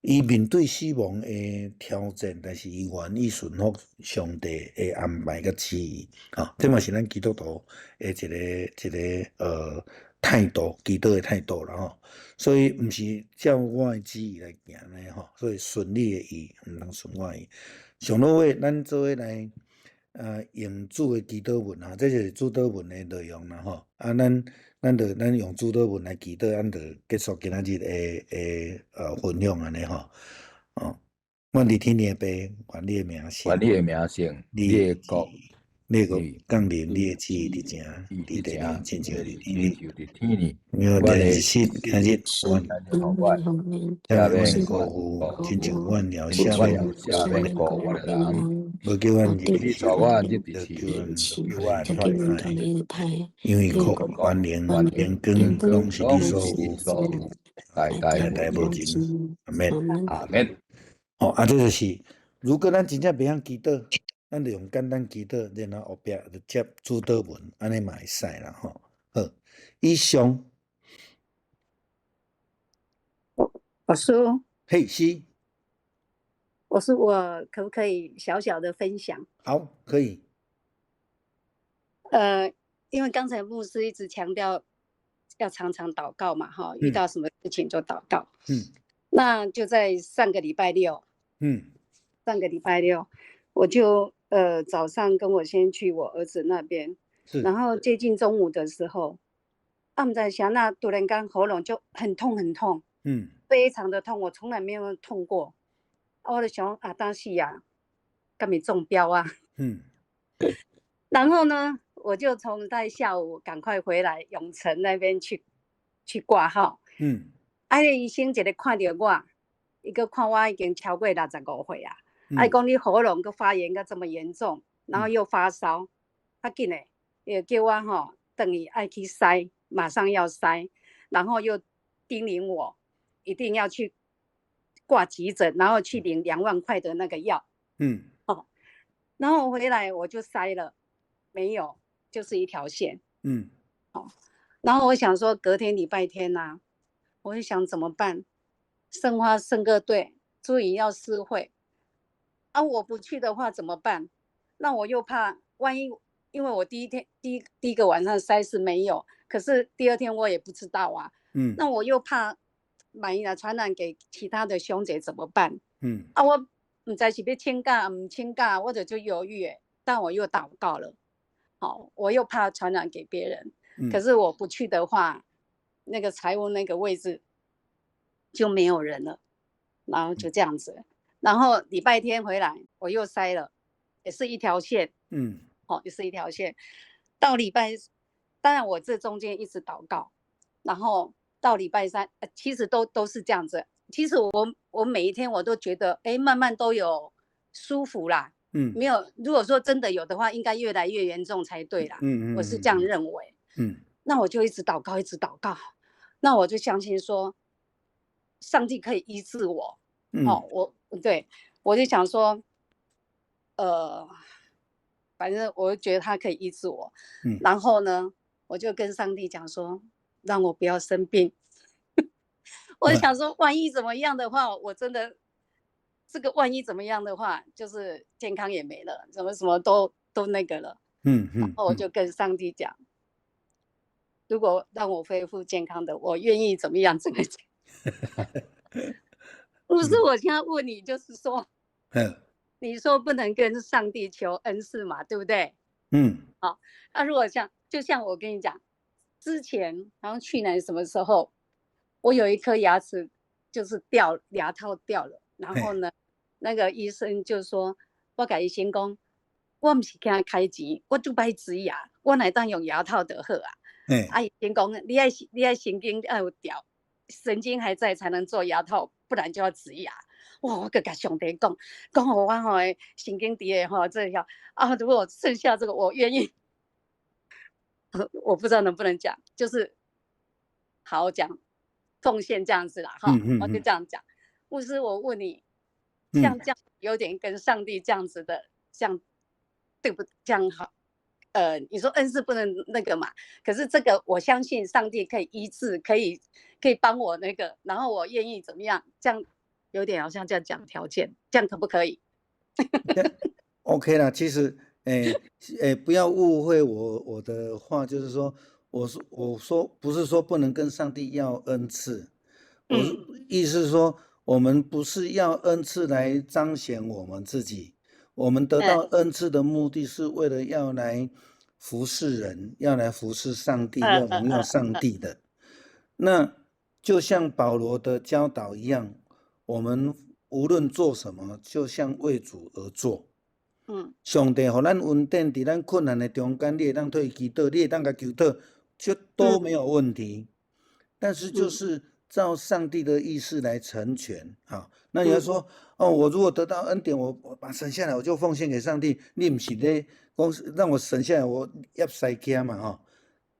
伊面对死亡的挑战，但是伊愿意顺服上帝的安排甲旨意，这嘛是咱基督徒的一个态度，祈祷的态度啦吼。所以毋是照我的旨意来行咧吼，所以顺你的意，毋通顺我的意。上落尾，咱做伙来用主的祈祷文这就是主祷文的内容啦吼。啊，咱用主祷文来祈祷，咱就结束今仔日的分享安尼吼。我伫天父的父，愿你的名圣，愿你的名圣，你的国，你的国降临，你的旨意伫正，伫地里亲像伫天里。我的日今日阮下面国父，亲像阮了下面国父的人，无叫阮入你带我入就地叫阮区，脱害，因为国万灵灵光拢是你所有，代代无尽。阿免。阿免。这就是如果咱真正袂晓祈祷，咱就用简单祈祷，然后后壁就接主祷文，安尼嘛会使啦吼。好，以上。我说，嘿，是。我说我可不可以小小的分享？好，可以。因为刚才牧师一直强调要常常祷告嘛，遇到什么事情就祷告。那就在上个礼拜六，我就早上跟我先去我儿子那边，然后接近中午的时候，不知道啥，那突然间喉咙就很痛，非常的痛，我从来没有痛过。我就想当时啊，敢没中标啊？然后呢，我就在下午赶快回来永城那边去挂号。医生一个看到我，一个看我已经超过65岁啊。讲你喉咙个发炎个这么严重，然后又发烧，较紧的，也叫我等于爱去筛，马上要筛，然后又叮咛我一定要去挂急诊，然后去领2万块的那个药。然后回来我就筛了，没有，就是一条线。然后我想说隔天礼拜天啊，我就想怎么办？圣花圣歌队朱颖要诗会我不去的话怎么办？那我又怕万一，因为我第一个晚上筛是没有，可是第2天我也不知道啊。那我又怕万一传染给其他的兄姐怎么办？我不知道是要请假不请假，我就犹豫但我又祷告了。我又怕传染给别人。可是我不去的话，那个财务那个位置就没有人了，然后就这样子。然后礼拜天回来我又筛了，也是一条线。也是一条线。到礼拜，当然我这中间一直祷告，然后到礼拜3，其实都是这样子。其实我每一天我都觉得慢慢都有舒服啦。没有，如果说真的有的话，应该越来越严重才对啦。我是这样认为。那我就一直祷告，那我就相信说上帝可以医治我。我就想说反正我就觉得他可以医治我。然后呢我就跟上帝讲说让我不要生病。我就想说万一怎么样的话，我真的这个万一怎么样的话，就是健康也没了，什么都那个了。然后我就跟上帝讲，如果让我恢复健康的，我愿意怎么样不是我现在问你，就是说你说不能跟上帝求恩赐嘛，对不对？那如果就像我跟你讲，之前好像去年什么时候我有一颗牙齿就是牙套掉了，然后呢，那个医生就说，我跟医生讲，我不是惊开钱，我就摆植牙，我哪当用牙套就好啊。医生讲，你爱神经要有掉，神经还在才能做牙套，不然就要植牙。哇！我跟上帝讲我神经底的这条啊，如果剩下这个，我愿意。我不知道能不能讲，就是好讲奉献这样子啦哈，我就这样讲。牧师，我问你，像这样有点跟上帝这样子的，像对不这样好？你说恩赐不能那个嘛？可是这个我相信上帝可以医治，可以帮我那个，然后我愿意怎么样？这样有点好像这样讲条件，这样可不可以？OK 啦，其实不要误会我的话，就是说我说不是说不能跟上帝要恩赐，我意思是说我们不是要恩赐来彰显我们自己，我们得到恩赐的目的是为了要来服侍人，要来服侍上帝，要荣耀上帝的。那就像保罗的教导一样，我们无论做什么，就像为主而做。上帝给咱恩典，在咱困难的中间，你会当对祈祷，你会当甲求祷，就都没有问题。但是就是照上帝的意思来成全啊。那你要说我如果得到恩典，我把省下来，我就奉献给上帝。你不是咧讲让我省下来，我要塞家嘛哈？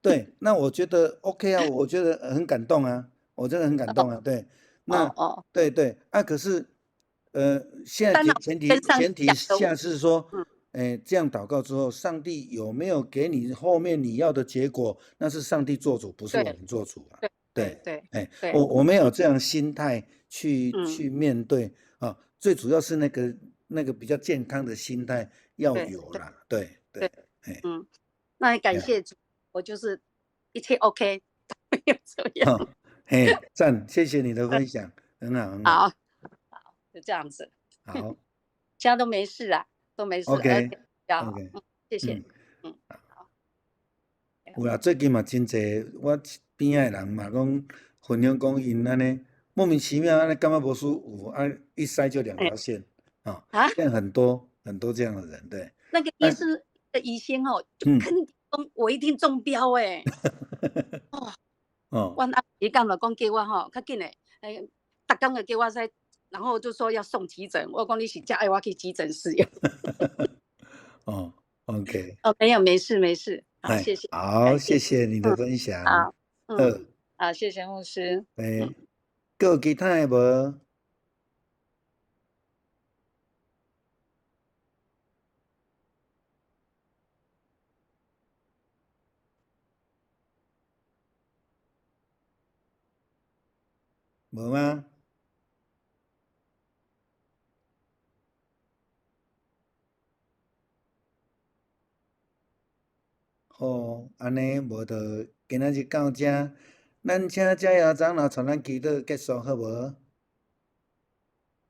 对，那我觉得 OK 啊，我觉得很感动啊，我真的很感动啊。对，那对啊，可是现在前提下是说，这样祷告之后，上帝有没有给你后面你要的结果？那是上帝做主，不是我们做主啊。对，我没有这样心态去面对啊。最主要是那个比较健康的心态要有啦。对，那感谢主，我就是一切 OK， 没有怎样。赞，谢谢你的分享，很好，很好。好，就这样子。好，其他都没事啊，都没事。OK，谢谢。好。有啦，最近嘛真侪我边仔的人嘛讲分享讲因安尼莫名其妙安尼感觉无舒服啊，一塞就2条线现在很多这样的人，对。那个医师的医生就肯定我一定中标我阿姨讲了讲叫我较紧的，逐天就叫我在，然后就说要送急诊，我讲你是真爱我去急诊室OK。没有，没事。好，谢谢。好，谢谢你的分享。好，谢谢牧师。还有其他的无？无吗？好，安尼无就今仔日到这，咱请嘉耀长老传咱祈祷结束，好无？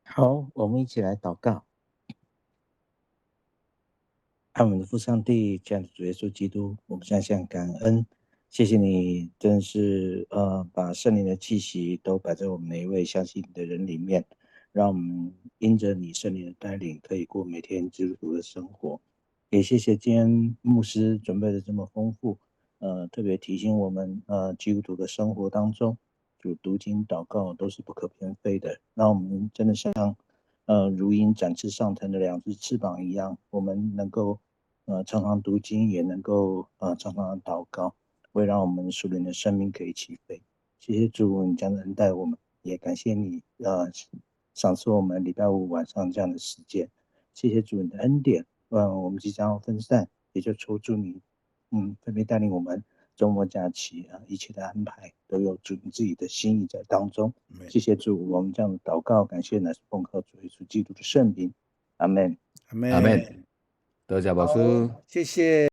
好，我们一起来祷告。爱我们的父上帝，这样的主耶稣基督，我们向感恩，谢谢你，真是把圣灵的气息都摆在我们每一位相信你的人里面，让我们因着你圣灵的带领，可以过每天基督徒的生活。也谢谢今天牧师准备的这么丰富，特别提醒我们，基督徒的生活当中，就读经祷告都是不可偏废的，让我们真的像如鹰展翅上腾的2只翅膀一样，我们能够常常读经，也能够常常祷告，会让我们属灵的生命可以起飞。谢谢主，你将恩待我们，也感谢你赏赐我们礼拜5晚上这样的时间。谢谢主你的恩典，我们即将要分散，也就求主你分别带领我们周末假期一切的安排都有主你自己的心意在当中。谢谢主，我们这样的祷告感谢乃是奉靠主耶稣基督的圣名，阿们。阿们。多谢牧师，谢谢。